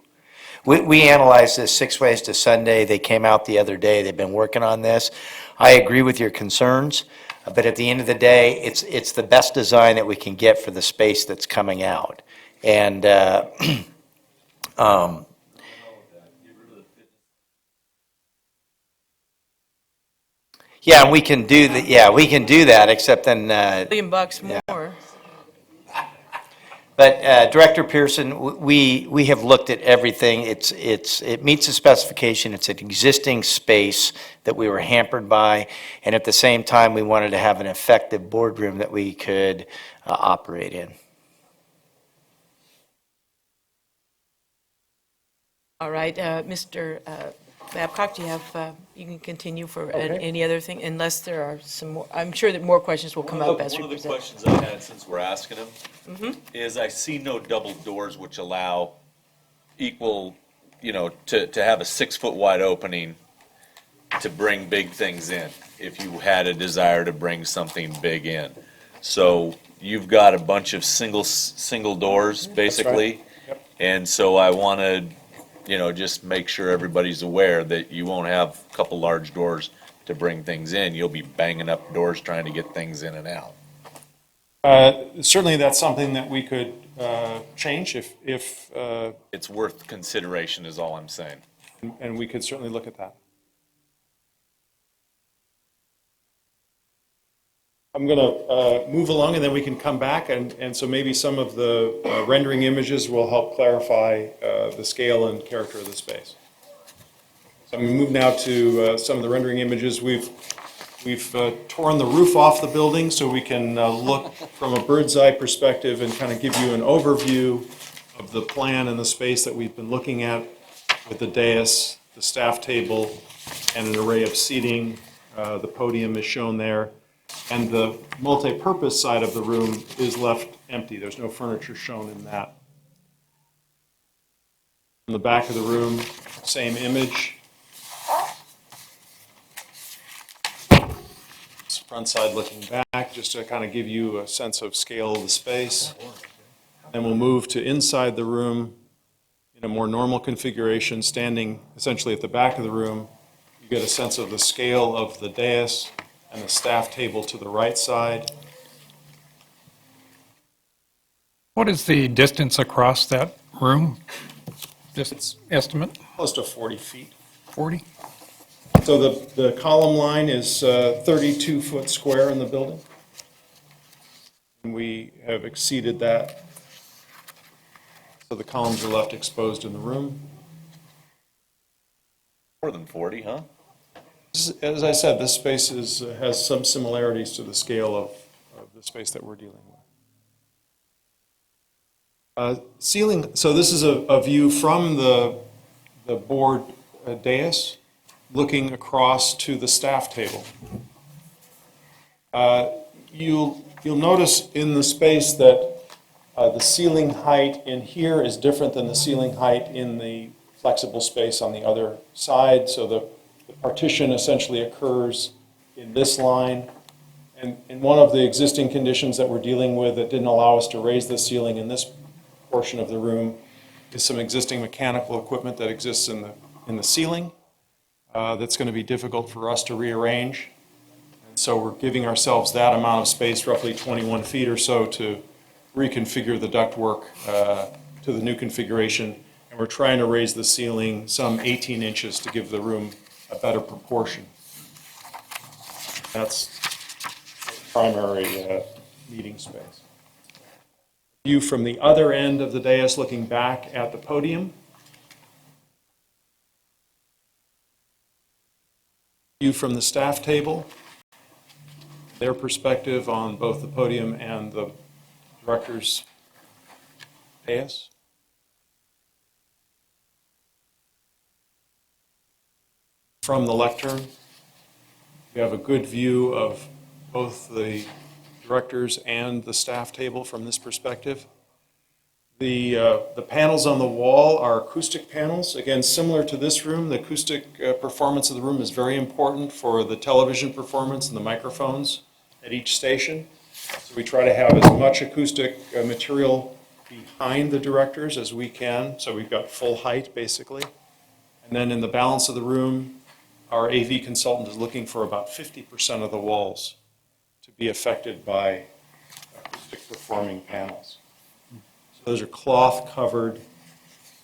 We analyzed this 6 ways to Sunday. They came out the other day. They've been working on this. I agree with your concerns, but at the end of the day, it's the best design that we can get for the space that's coming out. And yeah, and we can do that. Yeah, we can do that. Except then, $1 million more. but Director Pearson, we have looked at everything. It meets the specification. It's an existing space that we were hampered by, and at the same time, we wanted to have an effective boardroom that we could operate in. All right, Mr. Babcock, do you have, you can continue for any other thing, unless there are some more, I'm sure that more questions will come up as we One of the present. questions I had, since we're asking them, is I see no double doors which allow equal, to have a 6-foot wide opening to bring big things in, if you had a desire to bring something big in. So you've got a bunch of single doors, basically. Yep. And so I wanted, just make sure everybody's aware that you won't have a couple large doors to bring things in. You'll be banging up doors trying to get things in and out. Certainly, that's something that we could change if It's worth consideration is all I'm saying. and we could certainly look at that. I'm going to move along, and then we can come back, and so maybe some of the rendering images will help clarify the scale and character of the space. So I'm going to move now to some of the rendering images. We've torn the roof off the building so we can look from a bird's eye perspective and kind of give you an overview of the plan and the space that we've been looking at with the dais, the staff table, and an array of seating. The podium is shown there. And the multi-purpose side of the room is left empty. There's no furniture shown in that. In the back of the room, same image. It's front side looking back, just to kind of give you a sense of scale of the space. Then we'll move to inside the room in a more normal configuration, standing essentially at the back of the room. You get a sense of the scale of the dais and the staff table to the right side. What is the distance across that room? Just estimate, Close to 40 feet. 40? So the column line is 32 foot square in the building. And we have exceeded that. So the columns are left exposed in the room. More than 40, huh? As I said, this space has some similarities to the scale of the space that we're dealing with. Ceiling, so this is a view from the board dais, looking across to the staff table. You'll notice in the space that the ceiling height in here is different than the ceiling height in the flexible space on the other side. So the partition essentially occurs in this line. And one of the existing conditions that we're dealing with that didn't allow us to raise the ceiling in this portion of the room is some existing mechanical equipment that exists in the ceiling that's going to be difficult for us to rearrange. And so we're giving ourselves that amount of space, roughly 21 feet or so, to reconfigure the ductwork to the new configuration. And we're trying to raise the ceiling some 18 inches to give the room a better proportion. That's the primary meeting space. View from the other end of the dais looking back at the podium. View from the staff table, their perspective on both the podium and the director's dais. From the lectern, you have a good view of both the directors and the staff table from this perspective. The panels on the wall are acoustic panels. Again, similar to this room, the acoustic performance of the room is very important for the television performance and the microphones at each station. So we try to have as much acoustic material behind the directors as we can, so we've got full height, basically. And then in the balance of the room, our AV consultant is looking for about 50% of the walls to be affected by acoustic performing panels. So those are cloth-covered,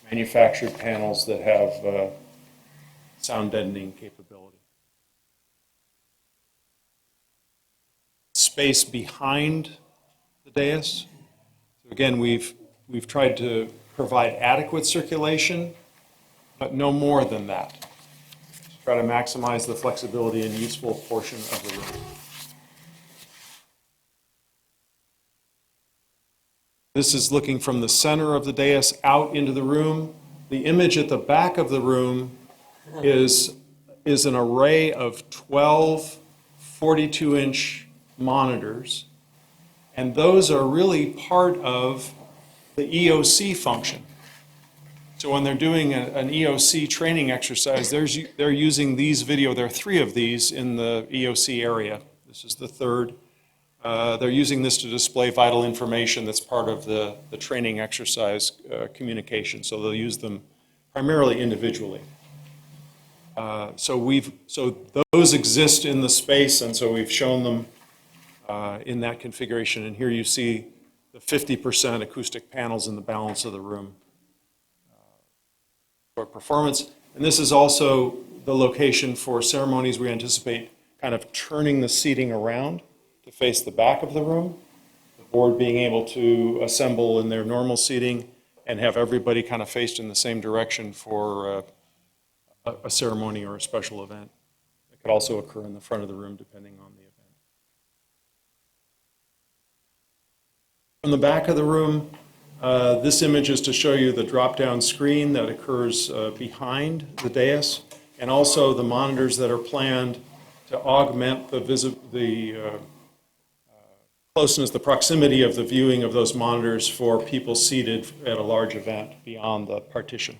manufactured panels that have sound deadening capability. Space behind the dais. So again, we've tried to provide adequate circulation, but no more than that. Try to maximize the flexibility and useful portion of the room. This is looking from the center of the dais out into the room. The image at the back of the room is an array of 12 42-inch monitors, and those are really part of the EOC function. So when they're doing an EOC training exercise, they're using these video. There are 3 of these in the EOC area. This is the 3rd. They're using this to display vital information that's part of the training exercise communication. So they'll use them primarily individually. So those exist in the space, and so we've shown them in that configuration. And here you see the 50% acoustic panels in the balance of the room. Performance. And this is also the location for ceremonies. We anticipate kind of turning the seating around to face the back of the room, the board being able to assemble in their normal seating and have everybody kind of faced in the same direction for a ceremony or a special event. It could also occur in the front of the room depending on the event. From the back of the room, this image is to show you the drop-down screen that occurs behind the dais, and also the monitors that are planned to augment the closeness, the proximity of the viewing of those monitors for people seated at a large event beyond the partition.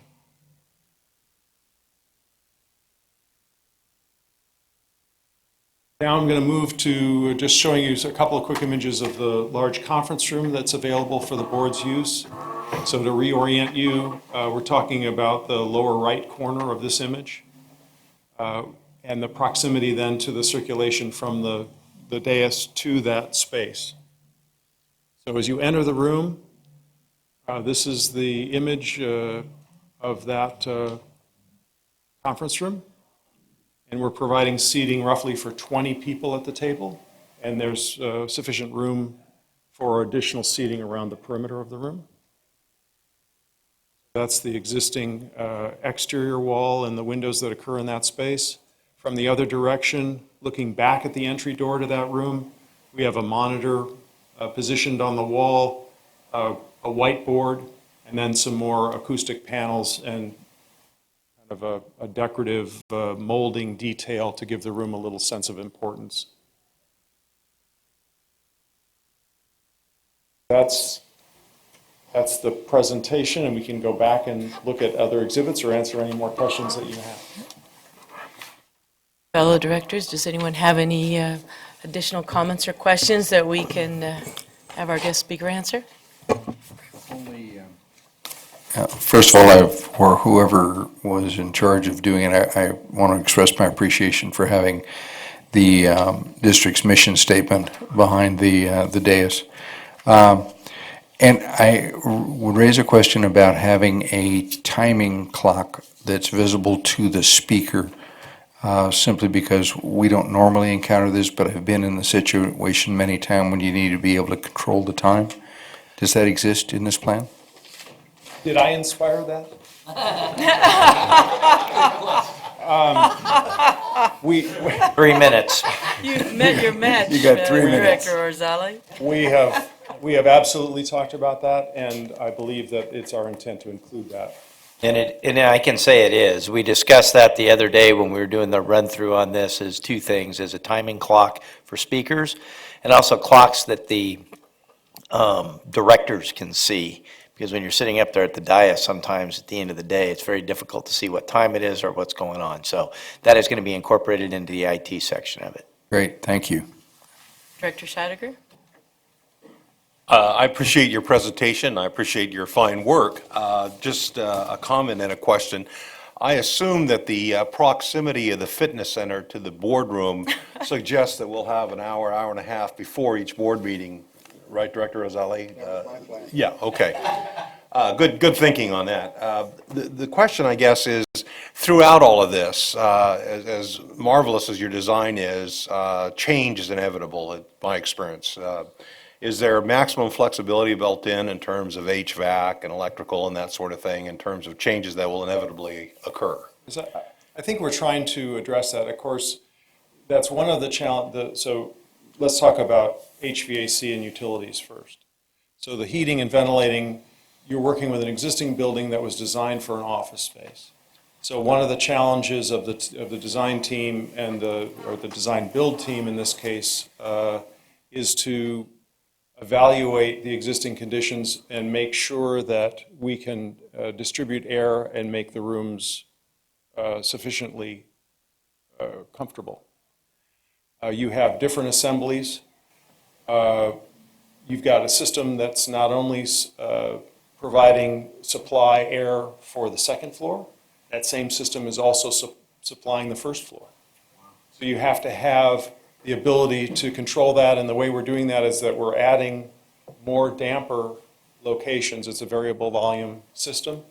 Now I'm going to move to just showing you a couple of quick images of the large conference room that's available for the board's use. So to reorient you, we're talking about the lower right corner of this image and the proximity then to the circulation from the dais to that space. So as you enter the room, This is the image of that conference room. And we're providing seating roughly for 20 people at the table. And there's sufficient room for additional seating around the perimeter of the room. That's the existing exterior wall and the windows that occur in that space. From the other direction, looking back at the entry door to that room, we have a monitor positioned on the wall, a whiteboard, and then some more acoustic panels and kind of a decorative molding detail to give the room a little sense of importance. That's the presentation, and we can go back and look at other exhibits or answer any more questions that you have. Fellow directors, does anyone have any additional comments or questions that we can have our guest speaker answer? First of all, or whoever was in charge of doing it, I want to express my appreciation for having the district's mission statement behind the dais. And I would raise a question about having a timing clock that's visible to the speaker, simply because we don't normally encounter this, but I've been in the situation many times when you need to be able to control the time. Does that exist in this plan? Did I inspire that? We 3 minutes. You've met your match, You got 3 minutes. Director Orzali. We have absolutely talked about that, and I believe that it's our intent to include that. And I can say it is. We discussed that the other day when we were doing the run-through on this, is 2 things, is a timing clock for speakers, and also clocks that the directors can see. Because when you're sitting up there at the dais, sometimes at the end of the day, it's very difficult to see what time it is or what's going on. So that is going to be incorporated into the IT section of it. Great, thank you. Director Scheidegger? I appreciate your presentation. I appreciate your fine work. Just a comment and a question. I assume that the proximity of the fitness center to the boardroom suggests that we'll have an hour, hour and a half before each board meeting. Right, Director Orzali? Yeah, okay. Good thinking on that. The question, I guess, is throughout all of this, as marvelous as your design is, change is inevitable, in my experience. Is there maximum flexibility built in terms of HVAC and electrical and that sort of thing, in terms of changes that will inevitably occur? I think we're trying to address that. Of course, that's one of the challenges. So let's talk about HVAC and utilities first. So the heating and ventilating, you're working with an existing building that was designed for an office space. So one of the challenges of the design team and the design build team in this case is to evaluate the existing conditions and make sure that we can distribute air and make the rooms sufficiently comfortable. You have different assemblies. You've got a system that's not only providing supply air for the second floor, that same system is also supplying the first floor. So you have to have the ability to control that, and the way we're doing that is that we're adding more damper locations. It's a variable volume system.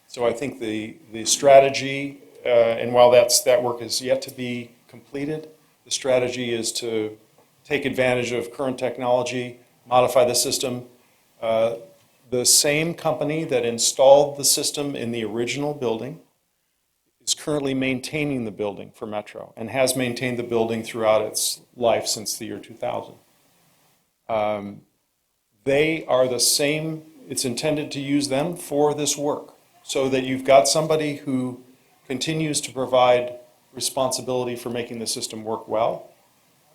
So I think the strategy, and while that work is yet to be completed, the strategy is to take advantage of current technology, modify the system. The same company that installed the system in the original building is currently maintaining the building for Metro and has maintained the building throughout its life since the year 2000. They are the same, it's intended to use them for this work, so that you've got somebody who continues to provide responsibility for making the system work well,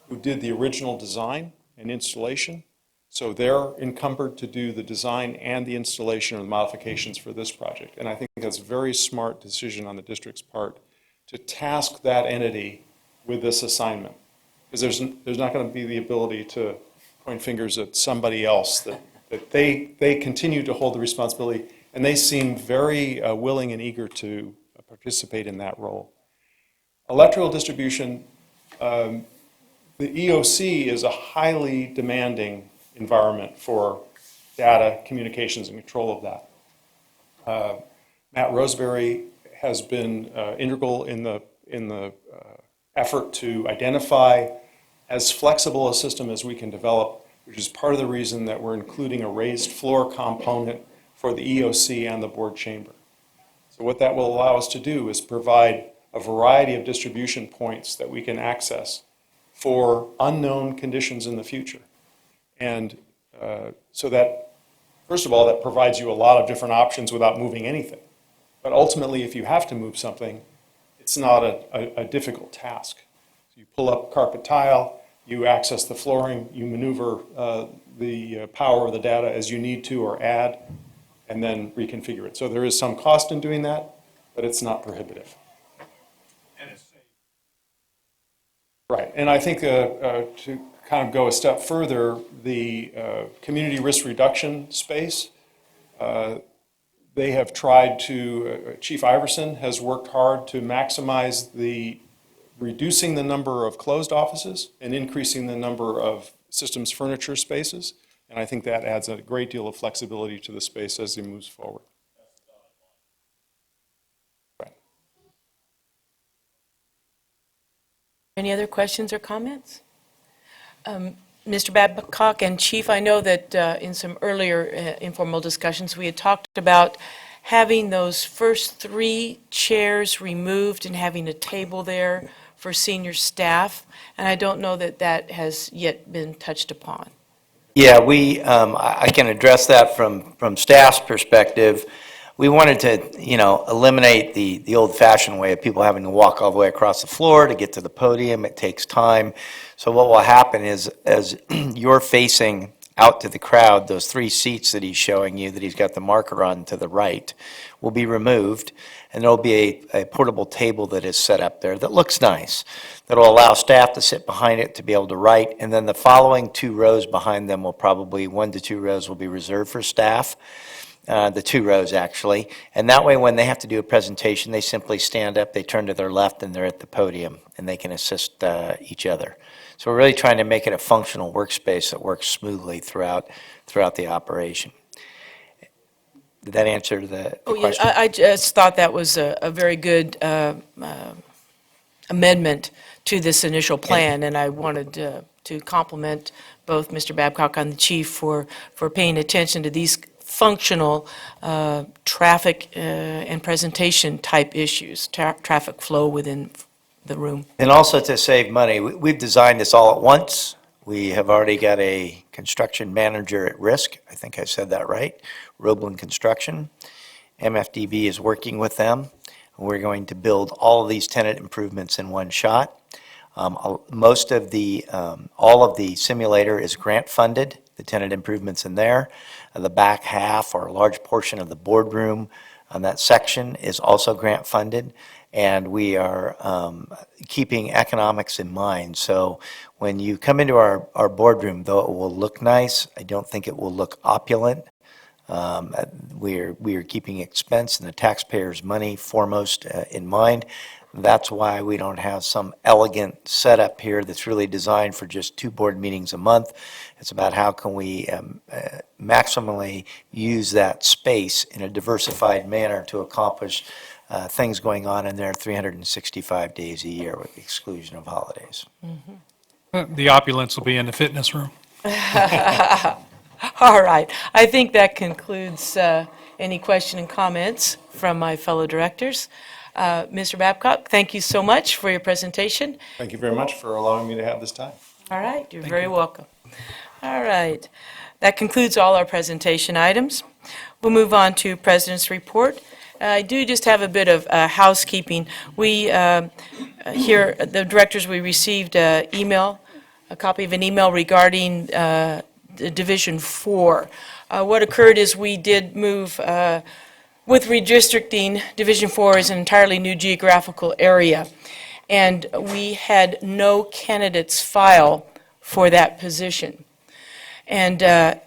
who did the original design and installation. So they're encumbered to do the design and the installation or the modifications for this project. And I think that's a very smart decision on the district's part to task that entity with this assignment. Because there's not going to be the ability to point fingers at somebody else, that they continue to hold the responsibility, and they seem very willing and eager to participate in that role. Electrical distribution, the EOC is a highly demanding environment for data, communications, and control of that. Matt Roseberry has been integral in the effort to identify as flexible a system as we can develop, which is part of the reason that we're including a raised floor component for the EOC and the board chamber. So what that will allow us to do is provide a variety of distribution points that we can access for unknown conditions in the future. And so that, first of all, that provides you a lot of different options without moving anything. But ultimately, if you have to move something, it's not a difficult task. You pull up carpet tile, you access the flooring, you maneuver the power of the data as you need to or add, and then reconfigure it. So there is some cost in doing that, but it's not prohibitive. And it's safe. Right, and I think to kind of go a step further, the community risk reduction space, they have tried to, Chief Iverson has worked hard to maximize reducing the number of closed offices and increasing the number of systems furniture spaces. And I think that adds a great deal of flexibility to the space as it moves forward. Right. Any other questions or comments? Mr. Babcock and Chief, I know that in some earlier informal discussions, we had talked about having those first 3 chairs removed and having a table there for senior staff, and I don't know that that has yet been touched upon. Yeah, I can address that from staff's perspective. We wanted to, eliminate the old-fashioned way of people having to walk all the way across the floor to get to the podium. It takes time. So what will happen is, as you're facing out to the crowd, those 3 seats that he's showing you, that he's got the marker on to the right, will be removed, and there'll be a portable table that is set up there that looks nice, that'll allow staff to sit behind it to be able to write, and then the following 2 rows behind them will probably, 1 to 2 rows will be reserved for staff. The 2 rows, actually. And that way, when they have to do a presentation, they simply stand up, they turn to their left, and they're at the podium, and they can assist each other. So we're really trying to make it a functional workspace that works smoothly throughout the operation. Did that answer the question? I just thought that was a very good amendment to this initial plan, and I wanted to compliment both Mr. Babcock and the Chief for paying attention to these functional traffic and presentation type issues, traffic flow within the room. And also to save money, we've designed this all at once. We have already got a construction manager at risk. I think I said that right. Roeblen Construction. MFDB is working with them. We're going to build all of these tenant improvements in one shot. Most of all of the simulator is grant funded, the tenant improvements in there. The back half, or a large portion of the boardroom on that section, is also grant funded. And we are keeping economics in mind. So when you come into our boardroom, though it will look nice, I don't think it will look opulent. We are keeping expense and the taxpayers' money foremost in mind. That's why we don't have some elegant setup here that's really designed for just 2 board meetings a month. It's about how can we maximally use that space in a diversified manner to accomplish things going on in there 365 days a year with the exclusion of holidays. Mm-hmm. The opulence will be in the fitness room. All right. I think that concludes any question and comments from my fellow directors. Mr. Babcock, thank you so much for your presentation. Thank you very much for allowing me to have this time. All right. You're very welcome. All right. That concludes all our presentation items. We'll move on to President's Report. I do just have a bit of housekeeping. We, here, the directors, we received a copy of an email regarding Division 4. What occurred is we did move, with redistricting, Division 4 is an entirely new geographical area, and we had no candidates file for that position. And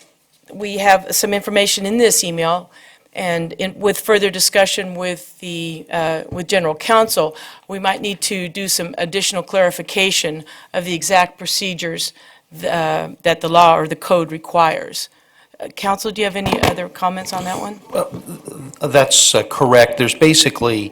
we have some information in this email, and with further discussion with with General Counsel, we might need to do some additional clarification of the exact procedures that the law or the code requires. Council, do you have any other comments on that one? That's correct. There's basically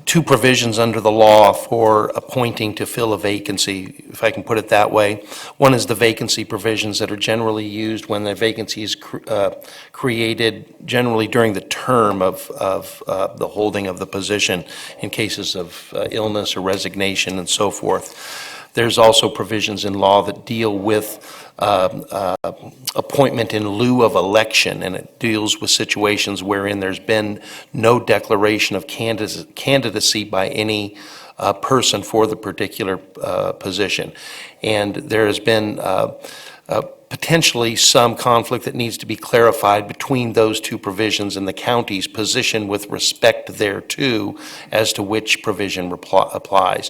two provisions under the law for appointing to fill a vacancy, if I can put it that way. One is the vacancy provisions that are generally used when the vacancy is created, generally during the term of the holding of the position, in cases of illness or resignation and so forth. There's also provisions in law that deal with appointment in lieu of election, and it deals with situations wherein there's been no declaration of candidacy by any person for the particular position. And there has been potentially some conflict that needs to be clarified between those two provisions and the county's position with respect thereto as to which provision applies.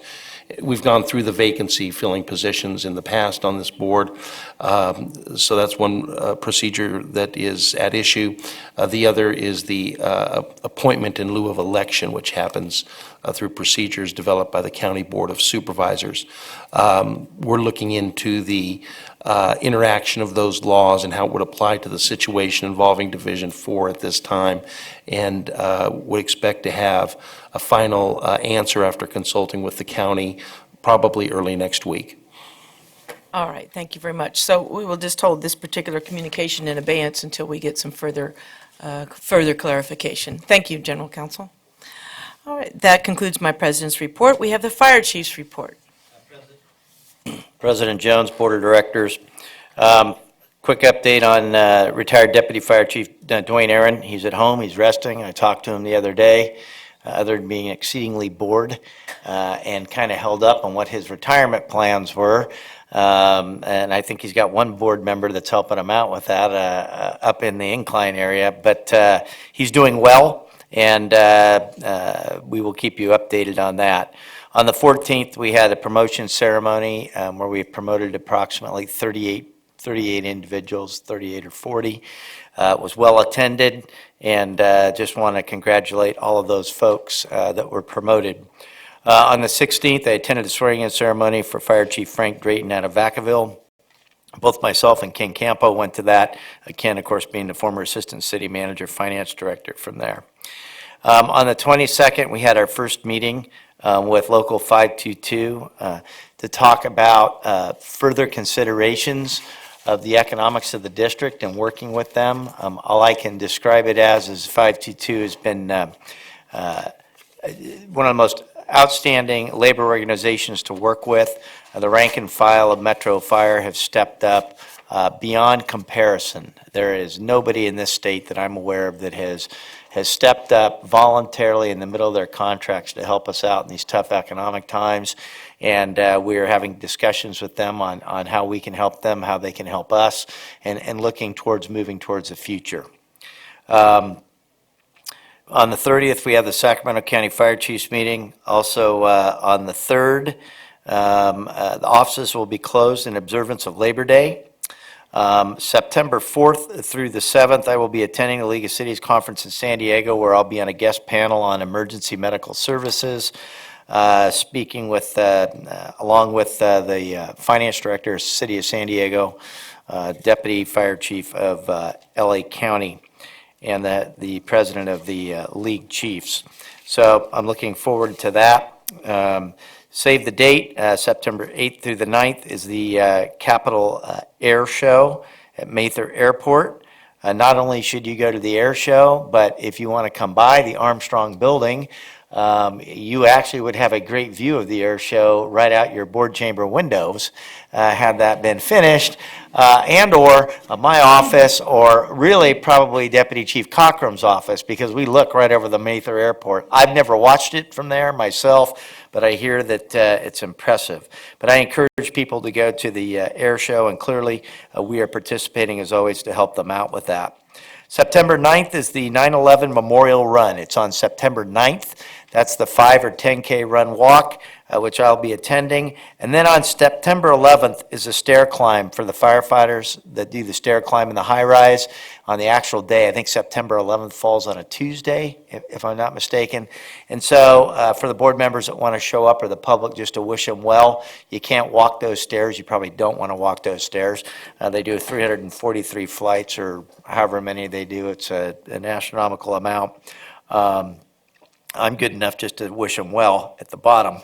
We've gone through the vacancy filling positions in the past on this board, so that's one procedure that is at issue. The other is the appointment in lieu of election, which happens through procedures developed by the County Board of Supervisors. We're looking into the interaction of those laws and how it would apply to the situation involving Division 4 at this time, and would expect to have a final answer after consulting with the county probably early next week. All right, thank you very much. So we will just hold this particular communication in abeyance until we get some further clarification. Thank you, General Counsel. All right, that concludes my President's report. We have the Fire Chief's report. President Jones, Board of Directors. Quick update on retired Deputy Fire Chief Dwayne Aaron. He's at home, he's resting. I talked to him the other day, other than being exceedingly bored and kind of held up on what his retirement plans were. And I think he's got one board member that's helping him out with that up in the Incline area. But he's doing well, and we will keep you updated on that. On the 14th, we had a promotion ceremony where we promoted approximately 38 individuals, 38 or 40. It was well attended, and just want to congratulate all of those folks that were promoted. On the 16th, I attended a swearing-in ceremony for Fire Chief Frank Drayton out of Vacaville. Both myself and Ken Campo went to that. Ken, of course, being the former Assistant City Manager, Finance Director from there. On the 22nd, we had our first meeting with Local 522 to talk about further considerations of the economics of the district and working with them. All I can describe it as is 522 has been one of the most outstanding labor organizations to work with. The rank and file of Metro Fire have stepped up beyond comparison. There is nobody in this state that I'm aware of that has stepped up voluntarily in the middle of their contracts to help us out in these tough economic times. And we are having discussions with them on how we can help them, how they can help us, and looking towards moving towards the future. On the 30th, we have the Sacramento County Fire Chiefs meeting. Also on the 3rd, the offices will be closed in observance of Labor Day. September 4th through the 7th, I will be attending the League of Cities Conference in San Diego, where I'll be on a guest panel on emergency medical services, speaking with, along with the Finance Director of City of San Diego, Deputy Fire Chief of LA County, and the President of the League Chiefs. So I'm looking forward to that. Save the date, September 8th through the 9th is the Capitol Air Show at Mather Airport. Not only should you go to the air show, but if you want to come by the Armstrong Building, you actually would have a great view of the air show right out your board chamber windows, had that been finished, and or my office, or really probably Deputy Chief Cockrum's office, because we look right over the Mather Airport. I've never watched it from there myself, but I hear that it's impressive. But I encourage people to go to the air show, and clearly we are participating as always to help them out with that. September 9th is the 9/11 Memorial Run. It's on September 9th. That's the 5 or 10K run walk. which I'll be attending. And then on September 11th is a stair climb for the firefighters that do the stair climb in the high rise. On the actual day, I think September 11th falls on a Tuesday, if I'm not mistaken. And so for the board members that want to show up or the public, just to wish them well, you can't walk those stairs. You probably don't want to walk those stairs. They do 343 flights or however many they do. It's an astronomical amount. I'm good enough just to wish them well at the bottom.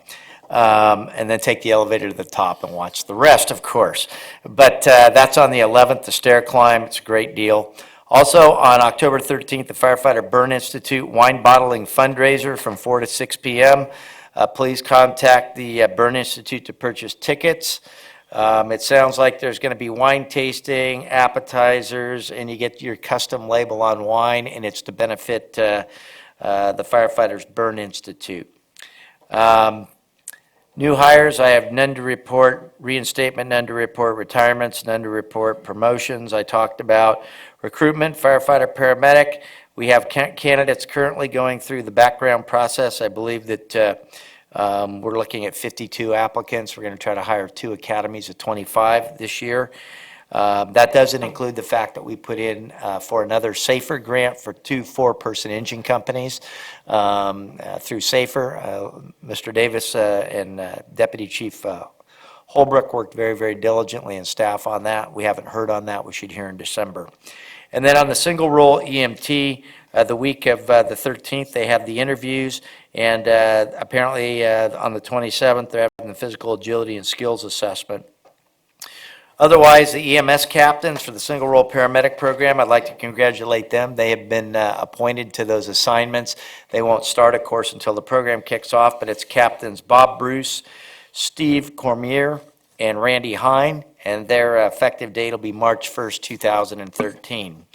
And then take the elevator to the top and watch the rest, of course. But that's on the 11th, the stair climb. It's a great deal. Also, on October 13th, the Firefighter Burn Institute wine bottling fundraiser from 4 to 6 p.m. Please contact the Burn Institute to purchase tickets. It sounds like there's going to be wine tasting, appetizers, and you get your custom label on wine, and it's to benefit the Firefighters Burn Institute. New hires, I have none to report. Reinstatement, none to report. Retirements, none to report. Promotions, I talked about. Recruitment, firefighter, paramedic. We have candidates currently going through the background process. I believe that we're looking at 52 applicants. We're going to try to hire 2 academies of 25 this year. That doesn't include the fact that we put in for another SAFER grant for 2 4-person engine companies through SAFER. Mr. Davis and Deputy Chief Holbrook worked very, very diligently and staff on that. We haven't heard on that. We should hear in December. And then on the single role EMT, the week of the 13th, they have the interviews, and apparently on the 27th, they're having the physical agility and skills assessment. Otherwise, the EMS captains for the single role paramedic program, I'd like to congratulate them. They have been appointed to those assignments. They won't start, of course, until the program kicks off, but it's Captains Bob Bruce, Steve Cormier, and Randy Hine, and their effective date will be March 1st, 2013.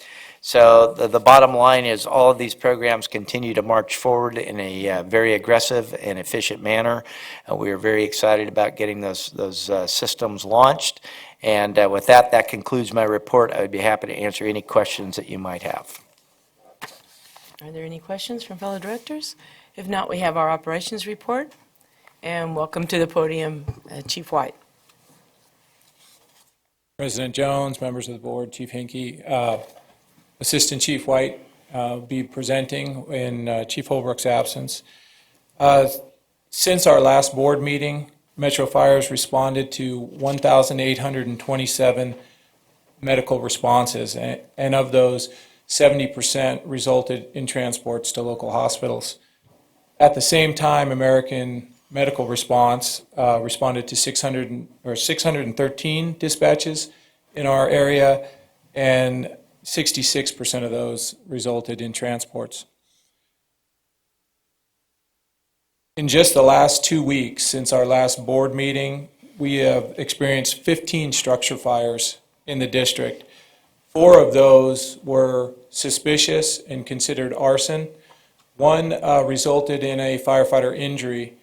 So the bottom line is all of these programs continue to march forward in a very aggressive and efficient manner. We are very excited about getting those systems launched. And with that, that concludes my report. I would be happy to answer any questions that you might have. Are there any questions from fellow directors? If not, we have our operations report. And welcome to the podium, Chief White. President Jones, members of the board, Chief Hinkey, Assistant Chief White will be presenting in Chief Holbrook's absence. Since our last board meeting, Metro Fires responded to 1,827 medical responses, and of those, 70% resulted in transports to local hospitals. At the same time, American Medical Response responded to 613 dispatches in our area, and 66% of those resulted in transports. In just the last 2 weeks since our last board meeting, we have experienced 15 structure fires in the district. 4 of those were suspicious and considered arson. 1 resulted in a firefighter injury.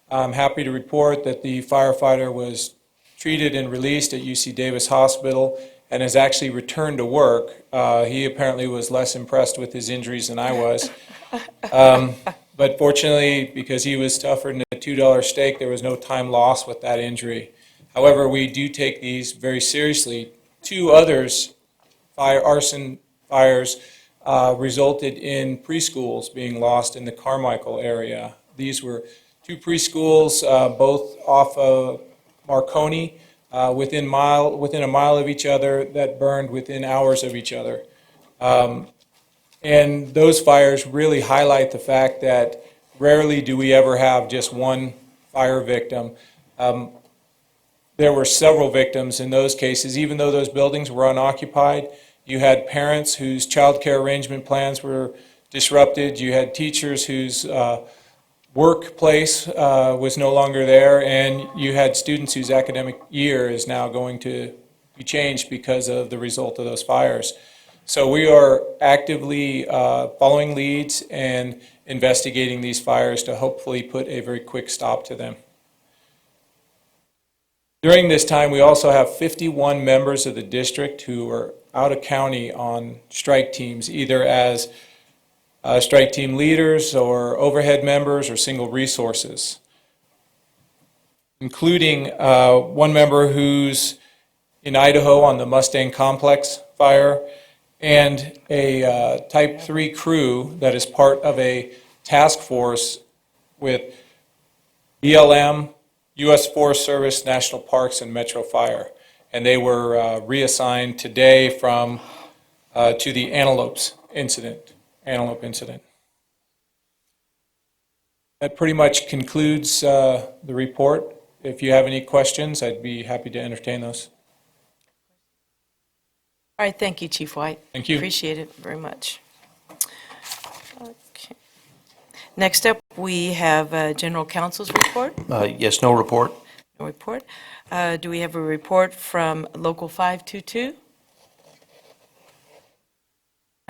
I'm happy to report that the firefighter was treated and released at UC Davis Hospital and has actually returned to work. He apparently was less impressed with his injuries than I was. But fortunately, because he was tougher than a $2 steak, there was no time lost with that injury. However, we do take these very seriously. 2 others, arson fires, resulted in preschools being lost in the Carmichael area. These were 2 preschools, both off of Marconi, within a mile of each other, that burned within hours of each other. And those fires really highlight the fact that rarely do we ever have just one fire victim. There were several victims in those cases. Even though those buildings were unoccupied, you had parents whose child care arrangement plans were disrupted. You had teachers whose workplace was no longer there, and you had students whose academic year is now going to be changed because of the result of those fires. So we are actively following leads and investigating these fires to hopefully put a very quick stop to them. During this time, we also have 51 members of the district who are out of county on strike teams, either as strike team leaders or overhead members or single resources. including one member who's in Idaho on the Mustang Complex fire, and a Type 3 crew that is part of a task force with BLM, U.S. Forest Service, National Parks, and Metro Fire. And they were reassigned today from to the antelope incident. That pretty much concludes the report. If you have any questions, I'd be happy to entertain those. All right, thank you, Chief White. Thank you. Appreciate it very much. Okay. Next up, we have General Counsel's report. Yes, no report. No report. Do we have a report from Local 522?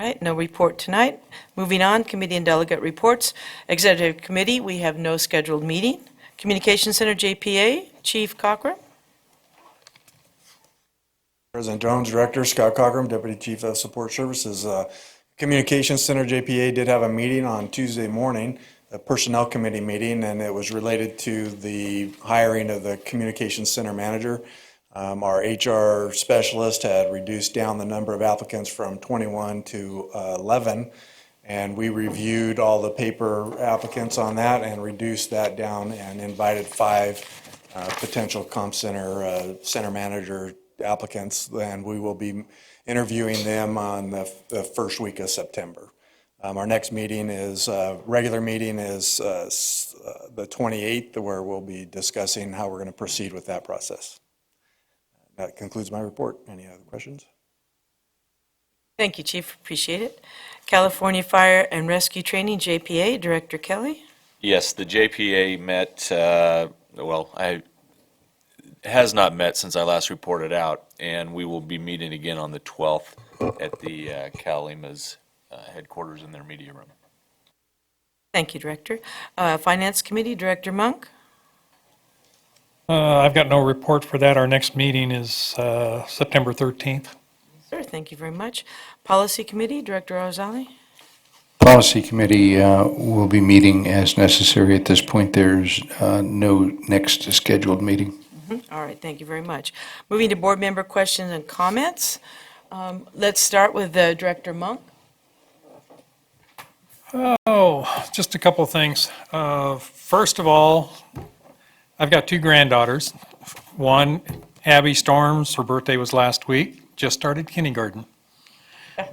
All right, no report tonight. Moving on, committee and delegate reports. Executive Committee, we have no scheduled meeting. Communication Center, JPA, Chief Cochran. President Jones, Director, Scott Cochran, Deputy Chief of Support Services. Communications Center JPA did have a meeting on Tuesday morning, a Personnel Committee meeting, and it was related to the hiring of the Communications Center manager. Our HR specialist had reduced down the number of applicants from 21 to 11, and we reviewed all the paper applicants on that and reduced that down and invited 5 potential comp center center manager applicants, and we will be interviewing them on the first week of September. Our next meeting is, regular meeting is the 28th, where we'll be discussing how we're going to proceed with that process. That concludes my report. Any other questions? Thank you, Chief. Appreciate it. California Fire and Rescue Training, JPA, Director Kelly. Yes, the JPA met, has not met since I last reported out, and we will be meeting again on the 12th at the Cal-EMA's headquarters in their media room. Thank you, Director. Finance Committee, Director Monk. I've got no report for that. Our next meeting is September 13th. Sir, thank you very much. Policy Committee, Director Ozali. Policy Committee will be meeting as necessary. At this point, there's no next scheduled meeting. All right, thank you very much. Moving to board member questions and comments. Let's start with Director Monk. Oh, just a couple of things. First of all, I've got 2 granddaughters. One, Abby Storms, her birthday was last week, just started kindergarten.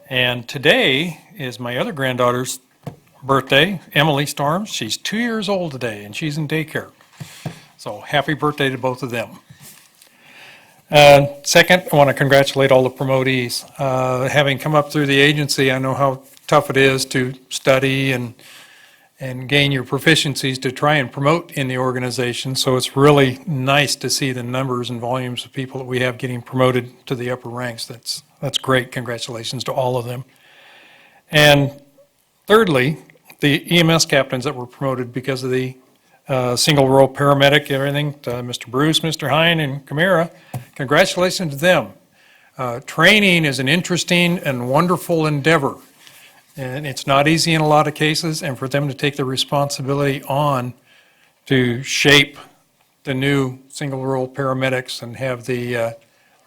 And today is my other granddaughter's birthday, Emily Storms. She's 2 years old today, and she's in daycare. So happy birthday to both of them. Second, I want to congratulate all the promotees. Having come up through the agency, I know how tough it is to study and gain your proficiencies to try and promote in the organization. So it's really nice to see the numbers and volumes of people that we have getting promoted to the upper ranks. That's great. Congratulations to all of them. And thirdly, the EMS captains that were promoted because of the single role paramedic, everything, Mr. Bruce, Mr. Hine, and Camara, congratulations to them. Training is an interesting and wonderful endeavor. And it's not easy in a lot of cases, and for them to take the responsibility on to shape the new single role paramedics and have the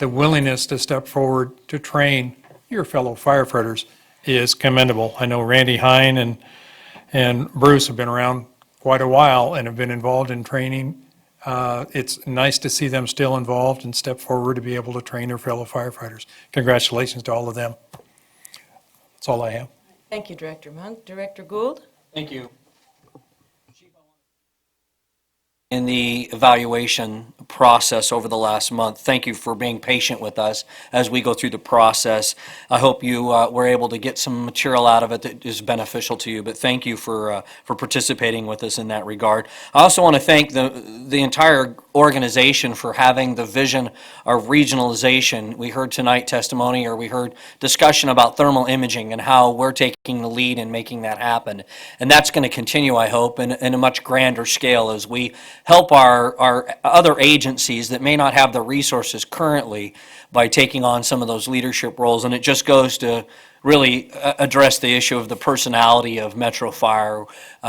willingness to step forward to train your fellow firefighters is commendable. I know Randy Hine and Bruce have been around quite a while and have been involved in training. It's nice to see them still involved and step forward to be able to train their fellow firefighters. Congratulations to all of them. That's all I have. Thank you, Director Monk. Director Gould? Thank you. In the evaluation process over the last month, thank you for being patient with us as we go through the process. I hope you were able to get some material out of it that is beneficial to you, but thank you for participating with us in that regard. I also want to thank the entire organization for having the vision of regionalization. We heard tonight testimony, or we heard discussion about thermal imaging and how we're taking the lead in making that happen. And that's going to continue, I hope, in a much grander scale as we help our other agencies that may not have the resources currently by taking on some of those leadership roles. And it just goes to really address the issue of the personality of Metro Fire.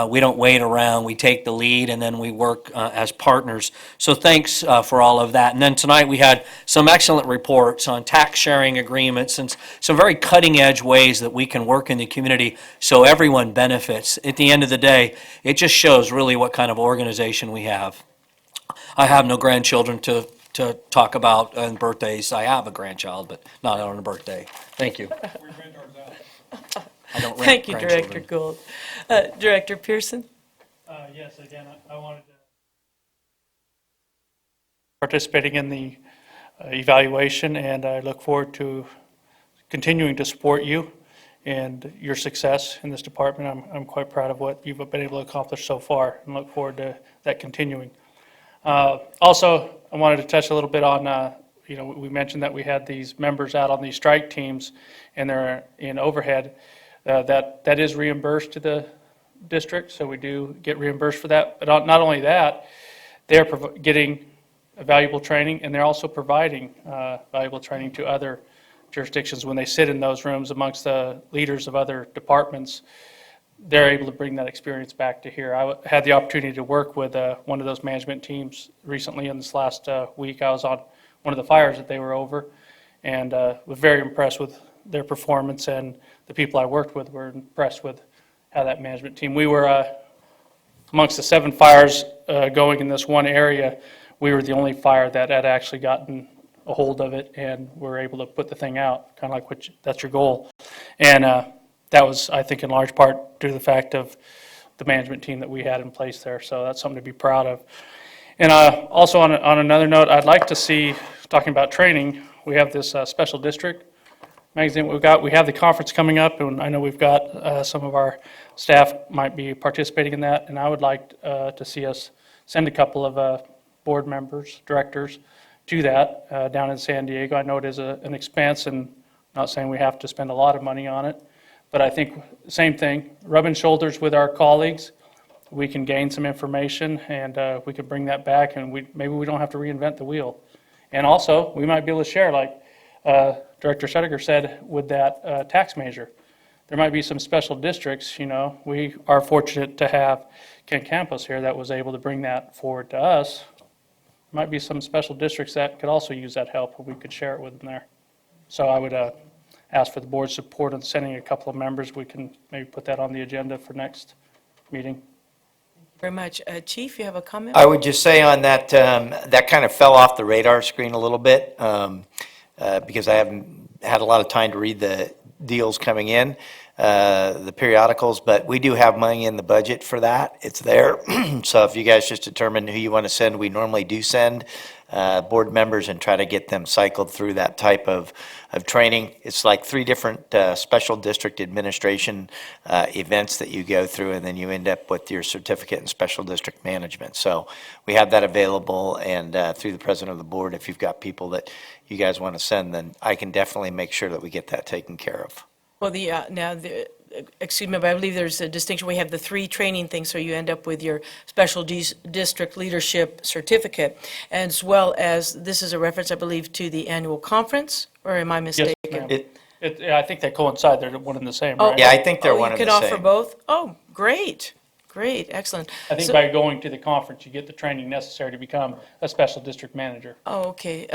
We don't wait around, we take the lead, and then we work as partners. So thanks for all of that. And then tonight, we had some excellent reports on tax sharing agreements and some very cutting-edge ways that we can work in the community so everyone benefits. At the end of the day, it just shows really what kind of organization we have. I have no grandchildren to talk about on birthdays. I have a grandchild, but not on a birthday. Thank you. I don't rent Thank you, Director grandchildren. Gould. Director Pearson? Yes, again, I wanted to participating in the evaluation, and I look forward to continuing to support you and your success in this department. I'm quite proud of what you've been able to accomplish so far, and look forward to that continuing. Also, I wanted to touch a little bit on, we mentioned that we had these members out on these strike teams, and they're in overhead. That is reimbursed to the district, so we do get reimbursed for that. But not only that, they're getting valuable training, and they're also providing valuable training to other jurisdictions. When they sit in those rooms amongst the leaders of other departments, they're able to bring that experience back to here. I had the opportunity to work with one of those management teams recently. In this last week, I was on one of the fires that they were over, and was very impressed with their performance, and the people I worked with were impressed with how that management team. We were amongst the 7 fires going in this one area. We were the only fire that had actually gotten a hold of it and were able to put the thing out, kind of like that's your goal. And that was, I think, in large part due to the fact of the management team that we had in place there. So that's something to be proud of. And also on another note, I'd like to see, talking about training, we have this special district magazine we have the conference coming up, and I know we've got some of our staff might be participating in that, and I would like to see us send a couple of board members, directors to that down in San Diego. I know it is an expense, and not saying we have to spend a lot of money on it, but I think same thing, rubbing shoulders with our colleagues, we can gain some information, and we could bring that back, and maybe we don't have to reinvent the wheel. And also, we might be able to share, like Director Shettiger said, with that tax measure. There might be some special districts, we are fortunate to have Ken Campos here that was able to bring that forward to us. Might be some special districts that could also use that help, and we could share it with them there. So I would ask for the board's support on sending a couple of members. We can maybe put that on the agenda for next meeting. Very much. Chief, you have a comment? I would just say on that, that kind of fell off the radar screen a little bit because I haven't had a lot of time to read the deals coming in, the periodicals, but we do have money in the budget for that. It's there. So if you guys just determine who you want to send, we normally do send board members and try to get them cycled through that type of training. It's like 3 different special district administration events that you go through, and then you end up with your certificate in special district management. So we have that available, and through the president of the board, if you've got people that you guys want to send, then I can definitely make sure that we get that taken care of. Well, excuse me, but I believe there's a distinction. We have the 3 training things, so you end up with your special district leadership certificate, as well as, this is a reference, I believe, to the annual conference, or am I mistaken? Yes, ma'am. I think they coincide. They're one and the same, Oh, right? Yeah, I think they're one you and can the offer same. both? Oh, great, excellent. I think So- by going to the conference, you get the training necessary to become a special district manager. Oh, okay.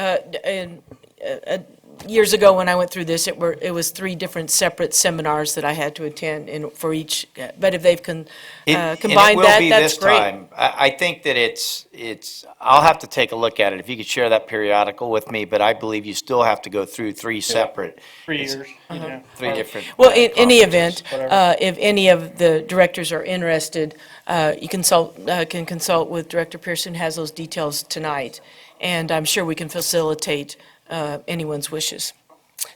Years ago, when I went through this, it was 3 different separate seminars that I had to attend for each, but if they've combined And it will that, be that's this great. time. I think that it's, I'll have to take a look at it, if you could share that periodical with me, but I believe you still have to go through 3 separate. 3 it's years. 3 different. Well, in any event, whatever. if any of the directors are interested, you can consult with Director Pearson, has those details tonight, and I'm sure we can facilitate anyone's wishes.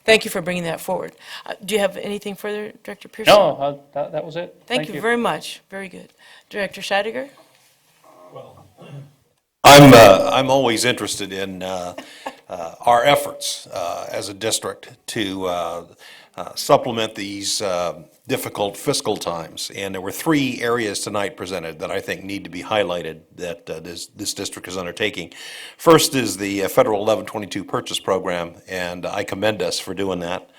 Thank you for bringing that forward. Do you have anything further, Director Pearson? No, that was it. Thank you very much. Very good. Director Scheidegger? I'm always interested in our efforts as a district to supplement these difficult fiscal times. And there were 3 areas tonight presented that I think need to be highlighted that this district is undertaking. First is the Federal 1122 Purchase Program, and I commend us for doing that.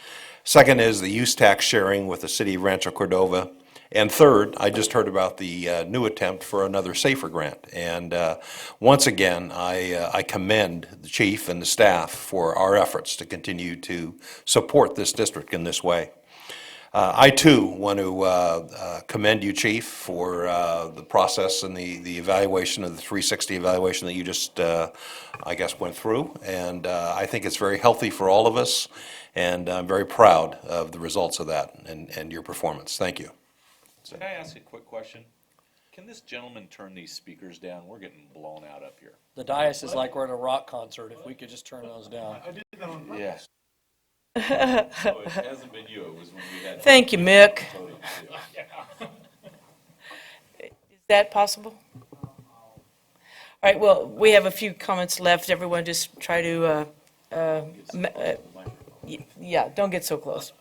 Second is the use tax sharing with the city of Rancho Cordova. And third, I just heard about the new attempt for another SAFER grant. And once again, I commend the chief and the staff for our efforts to continue to support this district in this way. I too want to commend you, Chief, for the process and the evaluation of the 360 evaluation that you just, I guess, went through. And I think it's very healthy for all of us, and I'm very proud of the results of that and your performance. Thank you. Can I ask a quick question? Can this gentleman turn these speakers down? We're getting blown out up here. The dais is like we're at a rock concert, if we could just turn those down. Yes. So it hasn't been you, it was when we had. Thank you, Mick. Is that possible? All right, well, we have a few comments left. Everyone just try to, yeah, don't get so close.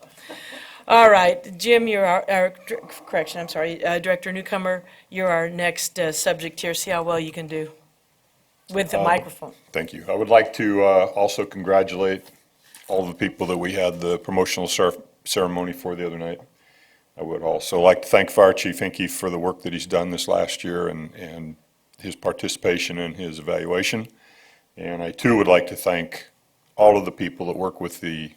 All right, Jim, you're correction, I'm sorry, Director Newcomer, you're our next subject here. See how well you can do with the microphone. Thank you. I would like to also congratulate all the people that we had the promotional ceremony for the other night. I would also like to thank Fire Chief Hinkie for the work that he's done this last year and his participation in his evaluation. And I too would like to thank all of the people that work with the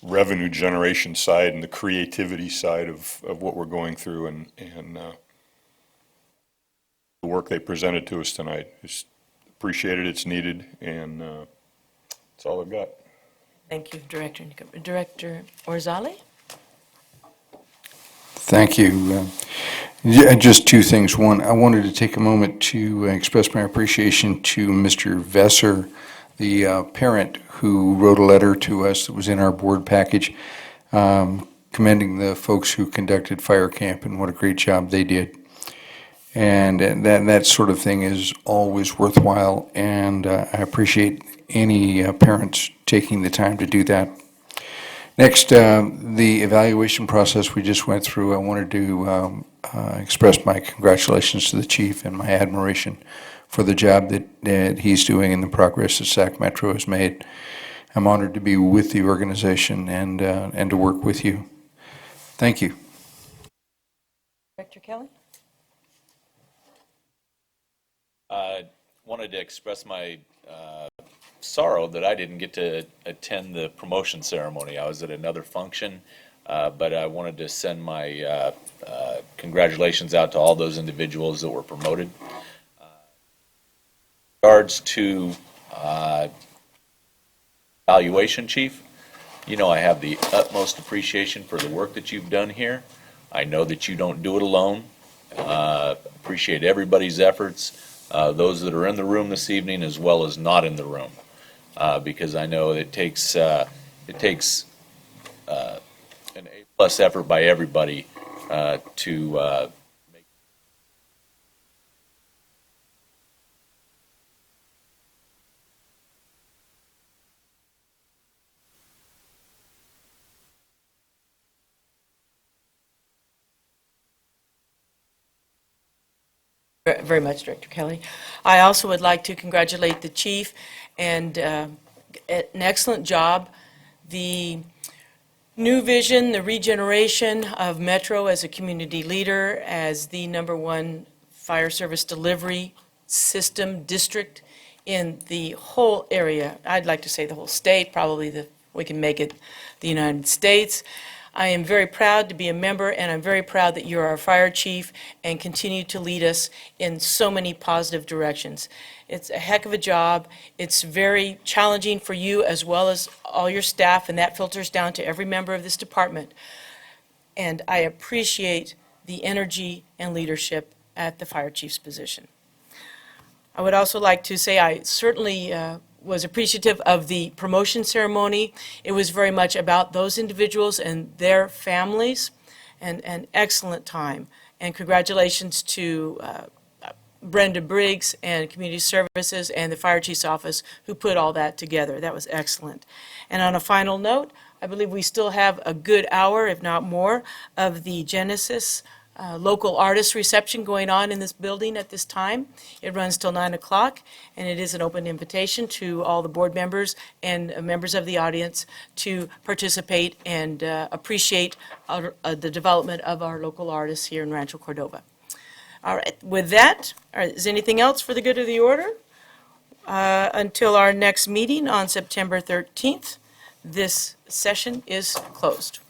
revenue generation side and the creativity side of what we're going through and the work they presented to us tonight. It's appreciated, it's needed, and that's all I've got. Thank you, Director. Director Orzali? Thank you. Just two things. One, I wanted to take a moment to express my appreciation to Mr. Vesser, the parent who wrote a letter to us that was in our board package, commending the folks who conducted fire camp and what a great job they did. And that sort of thing is always worthwhile, and I appreciate any parents taking the time to do that. Next, the evaluation process we just went through, I wanted to express my congratulations to the chief and my admiration for the job that he's doing and the progress that Sac Metro has made. I'm honored to be with the organization and to work with you. Thank you. Director Kelly? Wanted to express my sorrow that I didn't get to attend the promotion ceremony. I was at another function, but I wanted to send my congratulations out to all those individuals that were promoted. In regards to evaluation, Chief, you know I have the utmost appreciation for the work that you've done here. I know that you don't do it alone. Appreciate everybody's efforts. Those that are in the room this evening as well as not in the room, because I know it takes an A+ effort by everybody to make. Very much, Director Kelly. I also would like to congratulate the chief and an excellent job. The new vision, the regeneration of Metro as a community leader, as the #1 fire service delivery system district in the whole area. I'd like to say the whole state, probably we can make it the United States. I am very proud to be a member, and I'm very proud that you're our fire chief and continue to lead us in so many positive directions. It's a heck of a job. It's very challenging for you as well as all your staff, and that filters down to every member of this department. And I appreciate the energy and leadership at the fire chief's position. I would also like to say I certainly was appreciative of the promotion ceremony. It was very much about those individuals and their families, and an excellent time. And congratulations to Brenda Briggs and Community Services and the Fire Chief's Office who put all that together. That was excellent. And on a final note, I believe we still have a good hour, if not more, of the Genesis local artist reception going on in this building at this time. It runs till 9 o'clock, and it is an open invitation to all the board members and members of the audience to participate and appreciate the development of our local artists here in Rancho Cordova. All right, with that, is anything else for the good of the order? Until our next meeting on September 13th, this session is closed.